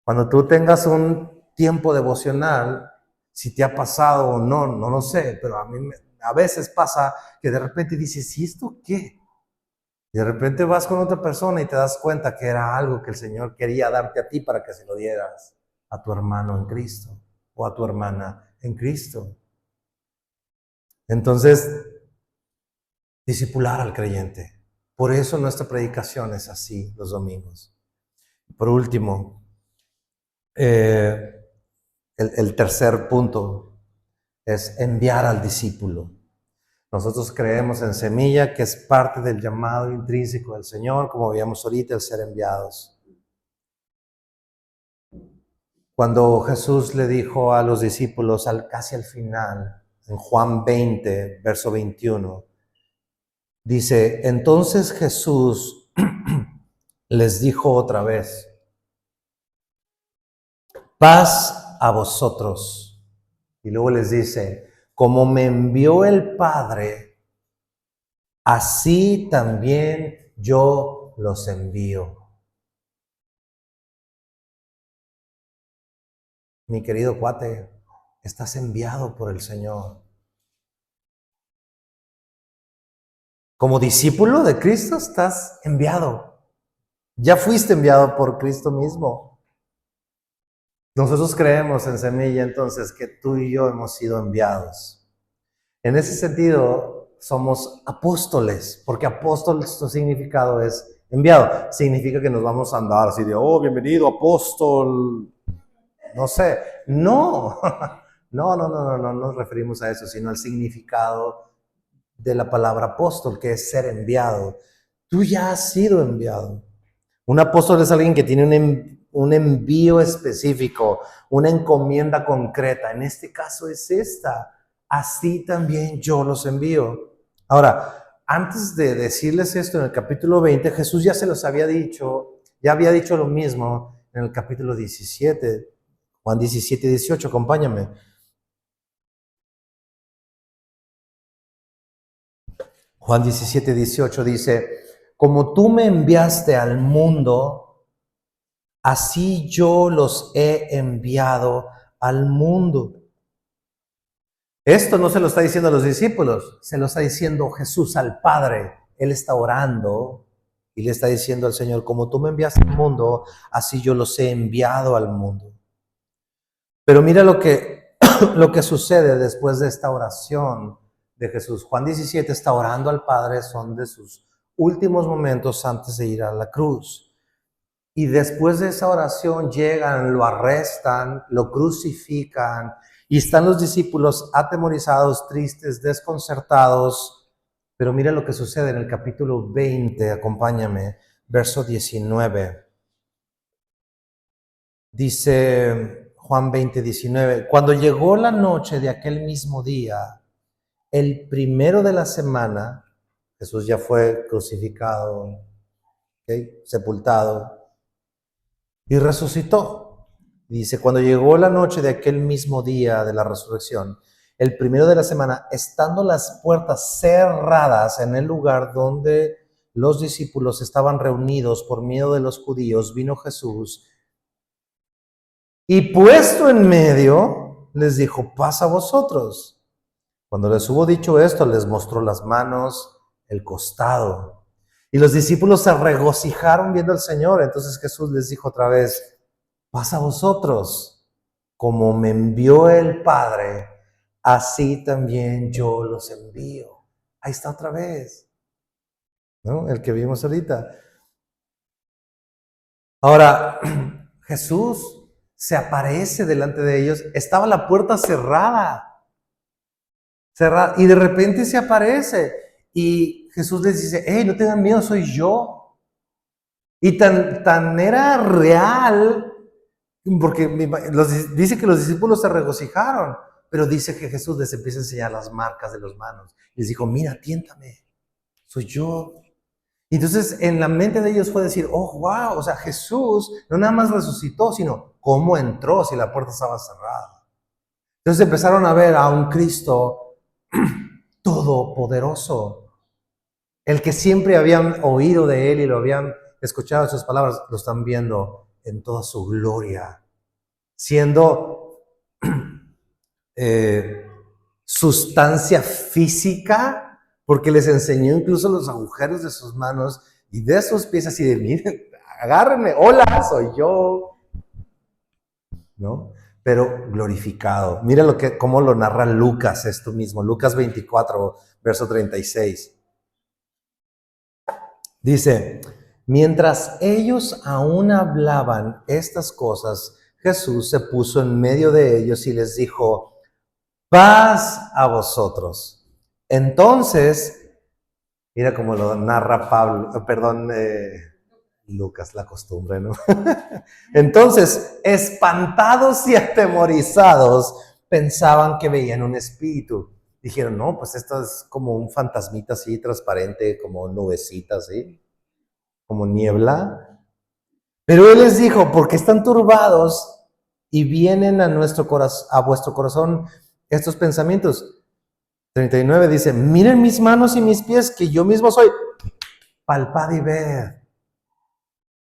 Cuando tú tengas un tiempo devocional, si te ha pasado o no, no lo sé, pero a veces pasa que de repente dices, ¿y esto qué? Y de repente vas con otra persona y te das cuenta que era algo que el Señor quería darte a ti para que se lo dieras a tu hermano en Cristo o a tu hermana en Cristo. Entonces, discipular al creyente. Por eso nuestra predicación es así los domingos. Por último, el tercer punto es enviar al discípulo. Nosotros creemos en Semilla, que es parte del llamado intrínseco del Señor, como veíamos ahorita, el ser enviados. Cuando Jesús le dijo a los discípulos casi al final, en Juan 20, verso 21, dice, entonces Jesús les dijo otra vez, paz a vosotros. Y luego les dice, como me envió el Padre, así también yo los envío. Mi querido cuate, estás enviado por el Señor. Como discípulo de Cristo estás enviado. Ya fuiste enviado por Cristo mismo. Nosotros creemos en Semilla entonces que tú y yo hemos sido enviados. En ese sentido, somos apóstoles, porque apóstol, su significado es enviado. Significa que nos vamos a andar así de, oh, bienvenido apóstol, no sé. No, no nos referimos a eso, sino al significado de la palabra apóstol, que es ser enviado. Tú ya has sido enviado. Un apóstol es alguien que tiene un envío específico, una encomienda concreta. En este caso es esta. Así también yo los envío. Ahora, antes de decirles esto en el capítulo 20, Jesús ya se los había dicho, ya había dicho lo mismo en el capítulo 17, Juan 17, 18, acompáñame. Juan 17, 18 dice, como tú me enviaste al mundo, así yo los he enviado al mundo. Esto no se lo está diciendo a los discípulos, se lo está diciendo Jesús al Padre. Él está orando y le está diciendo al Señor, como tú me enviaste al mundo, así yo los he enviado al mundo. Pero mira lo que sucede después de esta oración de Jesús. Juan 17 está orando al Padre, son de sus últimos momentos antes de ir a la cruz. Y después de esa oración llegan, lo arrestan, lo crucifican, y están los discípulos atemorizados, tristes, desconcertados. Pero mira lo que sucede en el capítulo 20, acompáñame, verso 19. Dice Juan 20, 19, cuando llegó la noche de aquel mismo día, el primero de la semana, Jesús ya fue crucificado, ¿okay?, sepultado, y resucitó. Dice, cuando llegó la noche de aquel mismo día de la resurrección, el primero de la semana, estando las puertas cerradas en el lugar donde los discípulos estaban reunidos por miedo de los judíos, vino Jesús y puesto en medio, les dijo, paz a vosotros. Cuando les hubo dicho esto, les mostró las manos, el costado. Y los discípulos se regocijaron viendo al Señor. Entonces Jesús les dijo otra vez, paz a vosotros. Como me envió el Padre, así también yo los envío. Ahí está otra vez, ¿no? El que vimos ahorita. Ahora, Jesús se aparece delante de ellos. Estaba la puerta cerrada, y de repente se aparece. Y Jesús les dice, hey, no tengan miedo, soy yo. Y tan era real, porque dice que los discípulos se regocijaron, pero dice que Jesús les empieza a enseñar las marcas de las manos. Les dijo, mira, tiéntame, soy yo. Y entonces en la mente de ellos fue decir, oh, wow, o sea, Jesús no nada más resucitó, sino cómo entró si la puerta estaba cerrada. Entonces empezaron a ver a un Cristo todopoderoso. El que siempre habían oído de él y lo habían escuchado sus palabras, lo están viendo en toda su gloria, siendo sustancia física, porque les enseñó incluso los agujeros de sus manos y de sus pies, así de, miren, agárrenme, hola, soy yo, ¿no? Pero glorificado. Mira cómo lo narra Lucas esto mismo, Lucas 24, verso 36. Dice, mientras ellos aún hablaban estas cosas, Jesús se puso en medio de ellos y les dijo, paz a vosotros. Entonces, mira cómo lo narra Lucas, la costumbre, ¿no? Entonces, espantados y atemorizados, pensaban que veían un espíritu. Dijeron, no, pues esto es como un fantasmita así, transparente, como nubecita así, como niebla. Pero él les dijo, ¿por qué están turbados y vienen a vuestro corazón estos pensamientos? 39 dice, miren mis manos y mis pies, que yo mismo soy. Palpad y ved.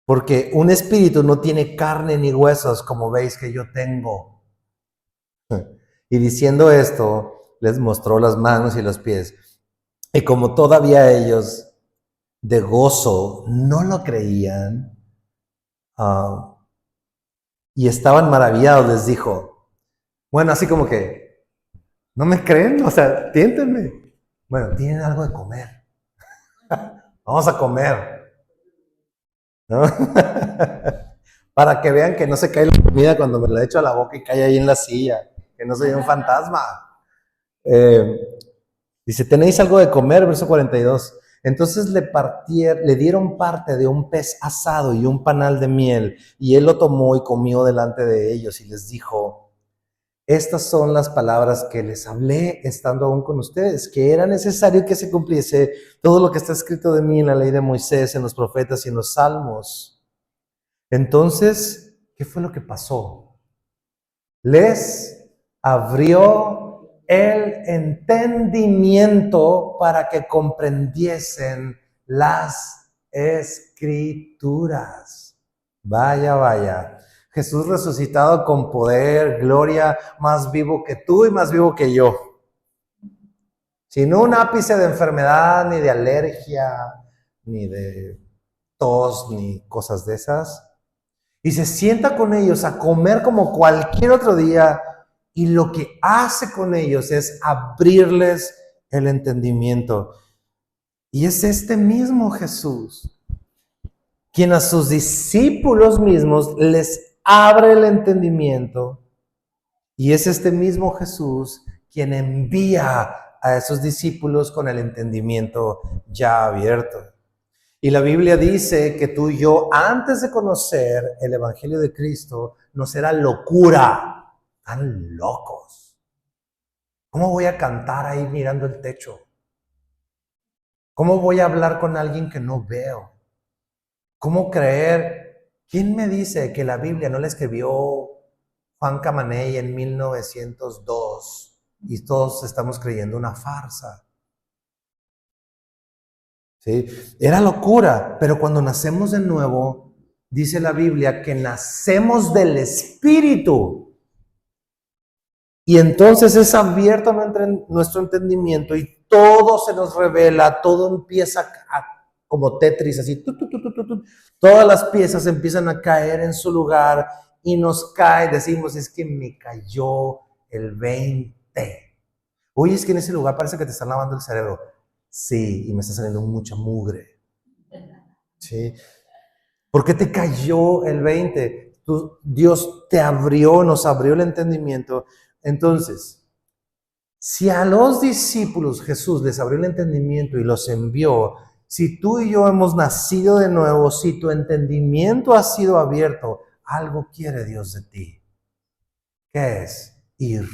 Porque un espíritu no tiene carne ni huesos, como veis que yo tengo. Y diciendo esto, les mostró las manos y los pies. Y como todavía ellos de gozo no lo creían, y estaban maravillados, les dijo, bueno, así como que, ¿no me creen? O sea, tiéntenme. Bueno, tienen algo de comer. Vamos a comer, ¿no? Para que vean que no se cae la comida cuando me la echo a la boca y cae ahí en la silla, que no soy un fantasma. Dice, ¿tenéis algo de comer? Verso 42. Entonces le dieron parte de un pez asado y un panal de miel, y él lo tomó y comió delante de ellos y les dijo, estas son las palabras que les hablé estando aún con ustedes, que era necesario que se cumpliese todo lo que está escrito de mí en la ley de Moisés, en los profetas y en los salmos. Entonces, ¿qué fue lo que pasó? Les abrió el entendimiento para que comprendiesen las Escrituras. Vaya, vaya. Jesús resucitado con poder, gloria, más vivo que tú y más vivo que yo. Sin un ápice de enfermedad, ni de alergia, ni de tos, ni cosas de esas. Y se sienta con ellos a comer como cualquier otro día, y lo que hace con ellos es abrirles el entendimiento. Y es este mismo Jesús quien a sus discípulos mismos les abre el entendimiento, y es este mismo Jesús quien envía a esos discípulos con el entendimiento ya abierto. Y la Biblia dice que tú y yo, antes de conocer el Evangelio de Cristo, nos era locura. Tan locos. ¿Cómo voy a cantar ahí mirando el techo? ¿Cómo voy a hablar con alguien que no veo? ¿Cómo creer? ¿Quién me dice que la Biblia no la escribió Juan Camaney en 1902 y todos estamos creyendo una farsa? ¿Sí? Era locura, pero cuando nacemos de nuevo, dice la Biblia que nacemos del Espíritu. Y entonces es abierto nuestro entendimiento y todo se nos revela, todo empieza como Tetris, así, todas las piezas empiezan a caer en su lugar y nos cae, decimos, es que me cayó el 20. Oye, es que en ese lugar parece que te están lavando el cerebro. Sí, y me está saliendo mucha mugre. ¿Sí? ¿Por qué te cayó el 20? Dios te abrió, nos abrió el entendimiento. Entonces, si a los discípulos Jesús les abrió el entendimiento y los envió, si tú y yo hemos nacido de nuevo, si tu entendimiento ha sido abierto, algo quiere Dios de ti. ¿Qué es? Ir.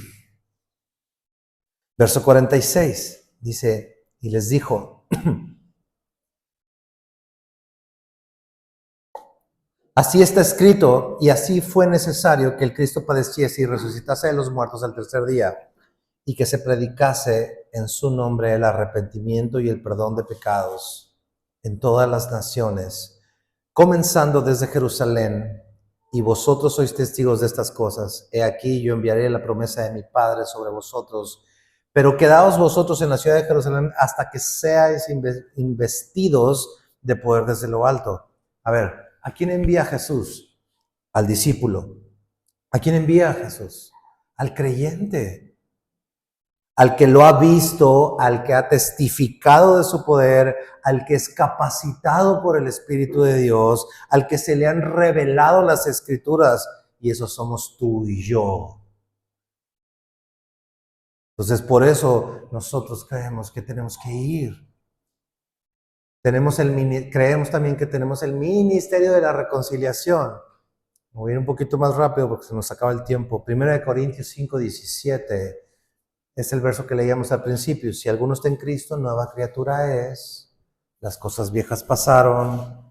Verso 46 dice, y les dijo, así está escrito, y así fue necesario que el Cristo padeciese y resucitase de los muertos al tercer día, y que se predicase en su nombre el arrepentimiento y el perdón de pecados en todas las naciones, comenzando desde Jerusalén. Y vosotros sois testigos de estas cosas. He aquí, yo enviaré la promesa de mi Padre sobre vosotros, pero quedaos vosotros en la ciudad de Jerusalén hasta que seáis investidos de poder desde lo alto. A ver, ¿a quién envía Jesús? Al discípulo. ¿A quién envía Jesús? Al creyente. Al que lo ha visto, al que ha testificado de su poder, al que es capacitado por el Espíritu de Dios, al que se le han revelado las Escrituras, y esos somos tú y yo. Entonces, por eso nosotros creemos que tenemos que ir. Creemos también que tenemos el ministerio de la reconciliación. Voy a ir un poquito más rápido porque se nos acaba el tiempo. 1 Corintios 5:17 es el verso que leíamos al principio. Si alguno está en Cristo, nueva criatura es. Las cosas viejas pasaron,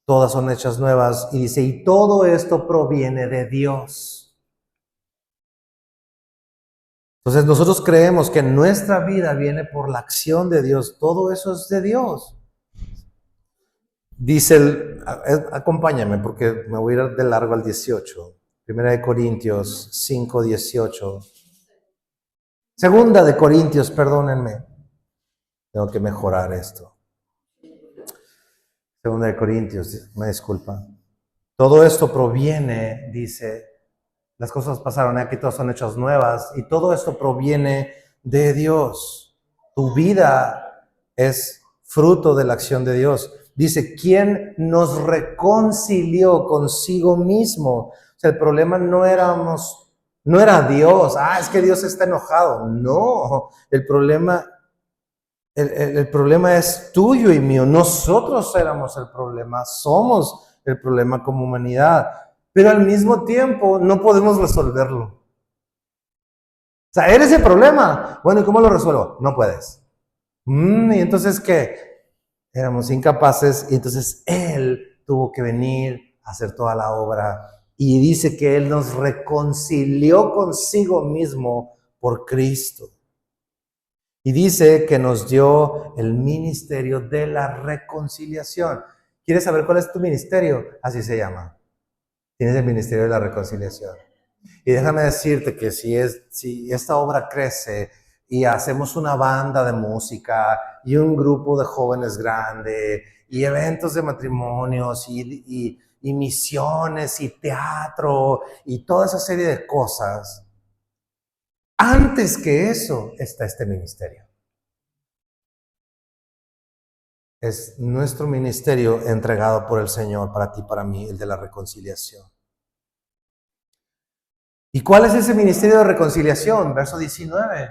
todas son hechas nuevas. Y dice, y todo esto proviene de Dios. Entonces nosotros creemos que nuestra vida viene por la acción de Dios. Todo eso es de Dios. Dice, acompáñame porque me voy a ir de largo al 18. 1 Corintios 5:18. Segunda de Corintios, perdónenme. Tengo que mejorar esto. Segunda de Corintios, me disculpa. Todo esto proviene, dice, las cosas pasaron, aquí todas son hechas nuevas, y todo esto proviene de Dios. Tu vida es fruto de la acción de Dios. Dice, ¿quién nos reconcilió consigo mismo? O sea, el problema no era Dios. Es que Dios está enojado. No, el problema es tuyo y mío. Nosotros éramos el problema, somos el problema como humanidad. Pero al mismo tiempo no podemos resolverlo. O sea, eres el problema. Bueno, ¿y cómo lo resuelvo? No puedes. ¿Y entonces qué? Éramos incapaces y entonces Él tuvo que venir a hacer toda la obra. Y dice que Él nos reconcilió consigo mismo por Cristo. Y dice que nos dio el ministerio de la reconciliación. ¿Quieres saber cuál es tu ministerio? Así se llama. Tienes el ministerio de la reconciliación. Y déjame decirte que si esta obra crece y hacemos una banda de música y un grupo de jóvenes grande y eventos de matrimonios y misiones y teatro y toda esa serie de cosas, antes que eso está este ministerio. Es nuestro ministerio entregado por el Señor para ti, para mí, el de la reconciliación. ¿Y cuál es ese ministerio de reconciliación? Verso 19.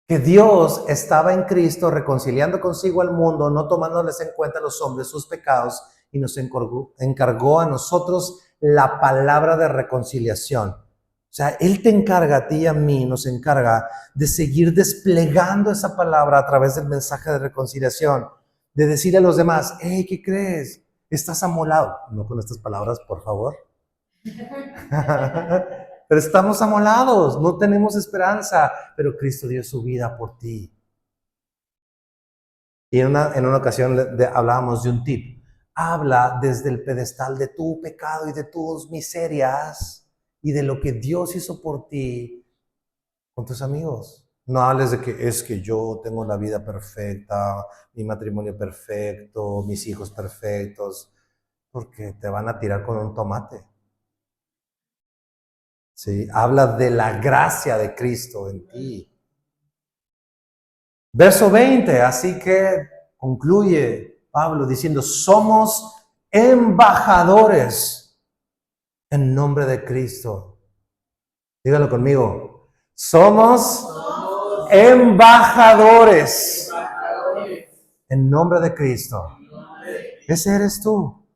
Que Dios estaba en Cristo reconciliando consigo al mundo, no tomándoles en cuenta a los hombres sus pecados, y nos encargó a nosotros la palabra de reconciliación. O sea, Él te encarga a ti y a mí, nos encarga de seguir desplegando esa palabra a través del mensaje de reconciliación, de decir a los demás, hey, ¿qué crees? Estás amolado. No con estas palabras, por favor. Pero estamos amolados, no tenemos esperanza, pero Cristo dio su vida por ti. Y en una ocasión hablábamos de un tip. Habla desde el pedestal de tu pecado y de tus miserias y de lo que Dios hizo por ti con tus amigos. No hables de que es que yo tengo la vida perfecta, mi matrimonio perfecto, mis hijos perfectos, porque te van a tirar con un tomate. ¿Sí? Habla de la gracia de Cristo en ti. Verso 20, así que concluye Pablo diciendo, somos embajadores en nombre de Cristo. Dígalo conmigo, somos embajadores en nombre de Cristo. Ese eres tú.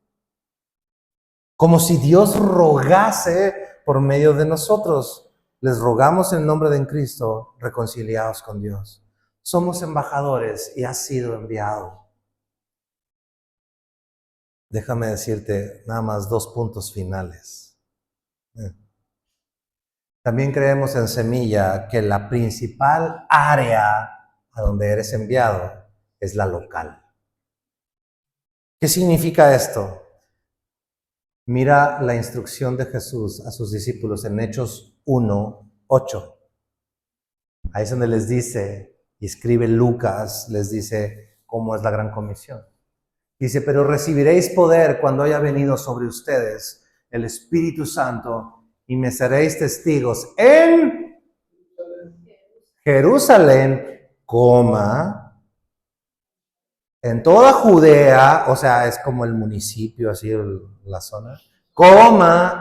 Como si Dios rogase por medio de nosotros. Les rogamos en nombre de Cristo, reconciliados con Dios. Somos embajadores y has sido enviado. Déjame decirte nada más 2 puntos finales. También creemos en Semilla que la principal área a donde eres enviado es la local. ¿Qué significa esto? Mira la instrucción de Jesús a sus discípulos en Hechos 1:8. Ahí es donde les dice, y escribe Lucas, les dice cómo es la gran comisión. Dice, pero recibiréis poder cuando haya venido sobre ustedes el Espíritu Santo y me seréis testigos en Jerusalén, en toda Judea, o sea, es como el municipio, así la zona,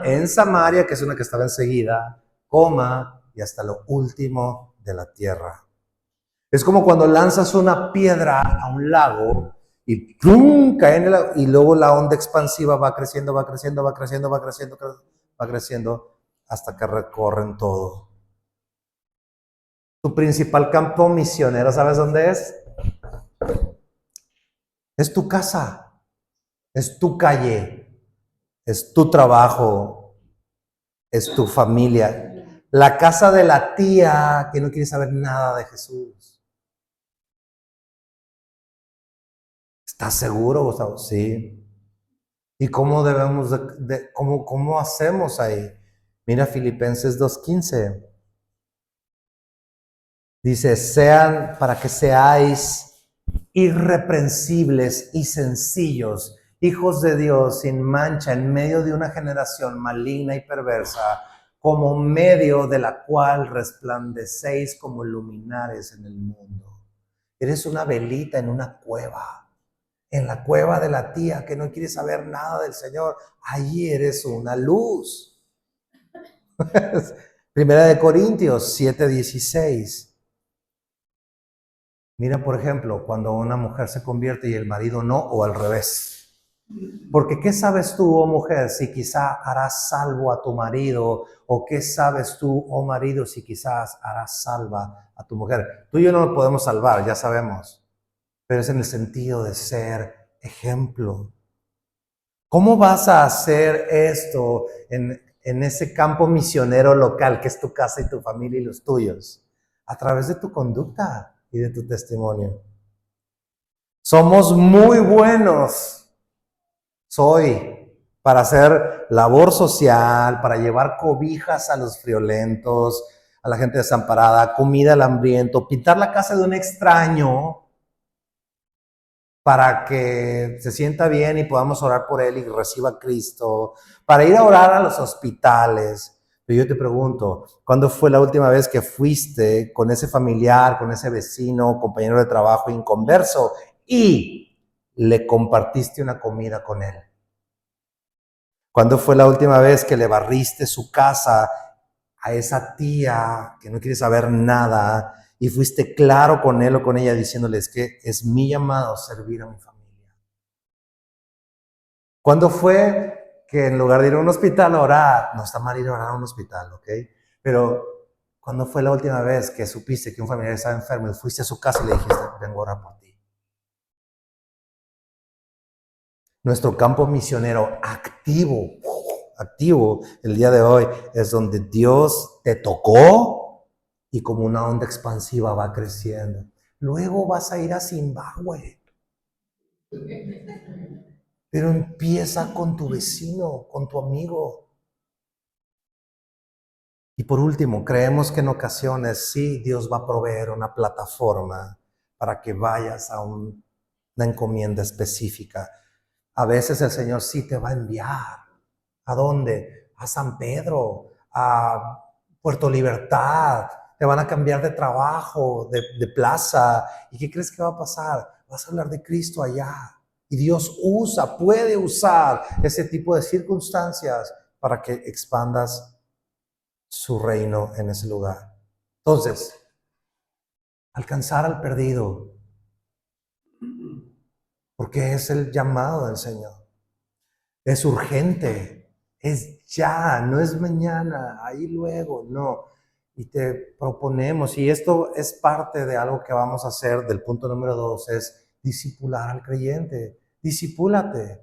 en Samaria, que es una que estaba enseguida, y hasta lo último de la tierra. Es como cuando lanzas una piedra a un lago y ¡pum!, cae en el lago, y luego la onda expansiva va creciendo, hasta que recorren todo. Tu principal campo misionero, ¿sabes dónde es? Es tu casa, es tu calle, es tu trabajo, es tu familia. La casa de la tía que no quiere saber nada de Jesús. ¿Estás seguro, Gustavo? Sí. ¿Y cómo debemos cómo hacemos ahí? Mira Filipenses 2:15. Dice, para que seáis irreprensibles y sencillos, hijos de Dios sin mancha en medio de una generación maligna y perversa, como medio de la cual resplandecéis como luminares en el mundo. Eres una velita en una cueva. En la cueva de la tía que no quiere saber nada del Señor, allí eres una luz. Primera de Corintios 7:16. Mira, por ejemplo, cuando una mujer se convierte y el marido no, o al revés. Porque ¿qué sabes tú, oh mujer, si quizá harás salvo a tu marido? ¿O qué sabes tú, oh marido, si quizás harás salva a tu mujer? Tú y yo no lo podemos salvar, ya sabemos. Pero es en el sentido de ser ejemplo. ¿Cómo vas a hacer esto en ese campo misionero local que es tu casa y tu familia y los tuyos? A través de tu conducta. y de tu testimonio. Somos muy buenos, para hacer labor social, para llevar cobijas a los friolentos, a la gente desamparada, comida al hambriento, pintar la casa de un extraño para que se sienta bien y podamos orar por él y reciba a Cristo, para ir a orar a los hospitales. Pero yo te pregunto, ¿cuándo fue la última vez que fuiste con ese familiar, con ese vecino, compañero de trabajo inconverso y le compartiste una comida con él? ¿Cuándo fue la última vez que le barriste su casa a esa tía que no quiere saber nada y fuiste claro con él o con ella diciéndoles que es mi llamado servir a mi familia? ¿Cuándo fue que en lugar de ir a un hospital a orar, no está mal ir a orar a un hospital, ¿ok? Pero ¿cuándo fue la última vez que supiste que un familiar estaba enfermo y fuiste a su casa y le dijiste, vengo a orar por ti? Nuestro campo misionero activo el día de hoy es donde Dios te tocó y como una onda expansiva va creciendo. Luego vas a ir a Zimbabue. Pero empieza con tu vecino, con tu amigo. Y por último, creemos que en ocasiones sí Dios va a proveer una plataforma para que vayas a una encomienda específica. A veces el Señor sí te va a enviar. ¿A dónde? A San Pedro, a Puerto Libertad. Te van a cambiar de trabajo, de plaza. ¿Y qué crees que va a pasar? Vas a hablar de Cristo allá. Y Dios puede usar ese tipo de circunstancias para que expandas su reino en ese lugar. Entonces, alcanzar al perdido, porque es el llamado del Señor. Es urgente, es ya, no es mañana, ahí luego, no. Y te proponemos, y esto es parte de algo que vamos a hacer del punto número 2, es discipular al creyente. Discipúlate.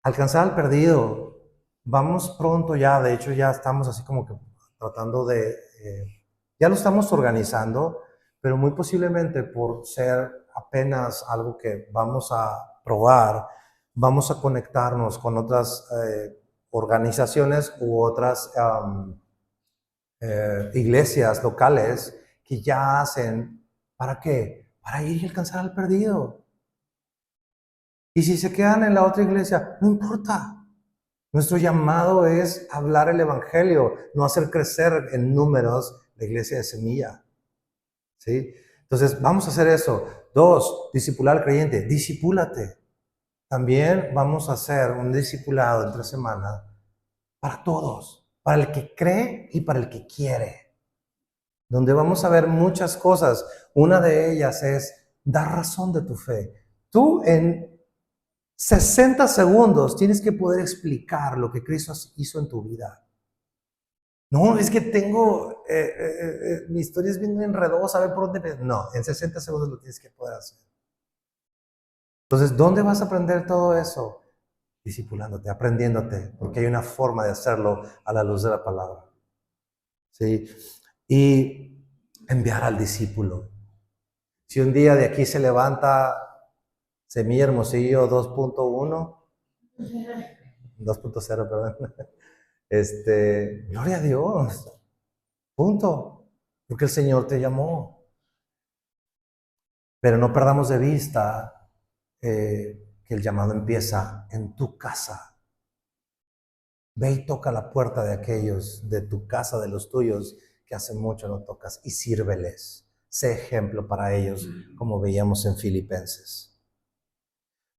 Alcanzar al perdido. Vamos pronto ya, de hecho ya estamos así como que tratando de, ya lo estamos organizando, pero muy posiblemente por ser apenas algo que vamos a probar, vamos a conectarnos con otras organizaciones u otras iglesias locales que ya hacen, ¿para qué? Para ir y alcanzar al perdido. Y si se quedan en la otra iglesia, no importa. Nuestro llamado es hablar el evangelio, no hacer crecer en números la iglesia de Semilla. ¿Sí? Entonces, vamos a hacer eso. 2, discipular al creyente. Discipúlate. También vamos a hacer un discipulado entre semana para todos, para el que cree y para el que quiere, donde vamos a ver muchas cosas. Una de ellas es dar razón de tu fe. Tú en 60 segundos tienes que poder explicar lo que Cristo hizo en tu vida. No, es que tengo, mi historia es bien enredosa, a ver por dónde. No, en 60 segundos lo tienes que poder hacer. Entonces, ¿dónde vas a aprender todo eso? Discipulándote, aprendiéndote, porque hay una forma de hacerlo a la luz de la palabra. ¿Sí? Y enviar al discípulo. Si un día de aquí se levanta Semilla Hermosillo 2.1, 2.0, perdón. Gloria a Dios. Punto. Porque el Señor te llamó. Pero no perdamos de vista que el llamado empieza en tu casa. Ve y toca la puerta de aquellos de tu casa, de los tuyos, que hace mucho no tocas, y sírveles. Sé ejemplo para ellos, como veíamos en Filipenses.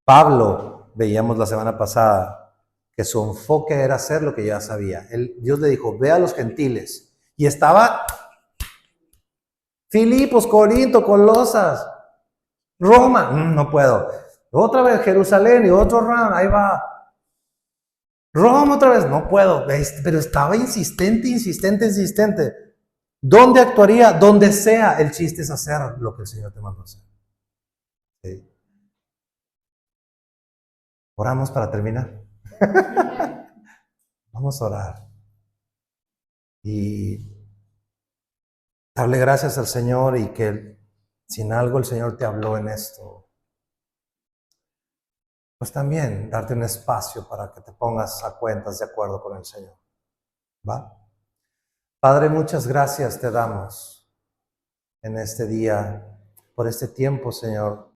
Pablo, veíamos la semana pasada, que su enfoque era hacer lo que ya sabía. Dios le dijo, ve a los gentiles. Y estaba Filipos, Corinto, Colosas, Roma, no puedo. Otra vez Jerusalén y otro Ram, ahí va. Roma otra vez, no puedo. Pero estaba insistente. ¿Dónde actuaría? Donde sea. El chiste es hacer lo que el Señor te mandó hacer. ¿Sí? Oramos para terminar. Vamos a orar. Y darle gracias al Señor y que si en algo el Señor te habló en esto, pues también darte un espacio para que te pongas a cuentas de acuerdo con el Señor. ¿Va? Padre, muchas gracias te damos en este día, por este tiempo, Señor,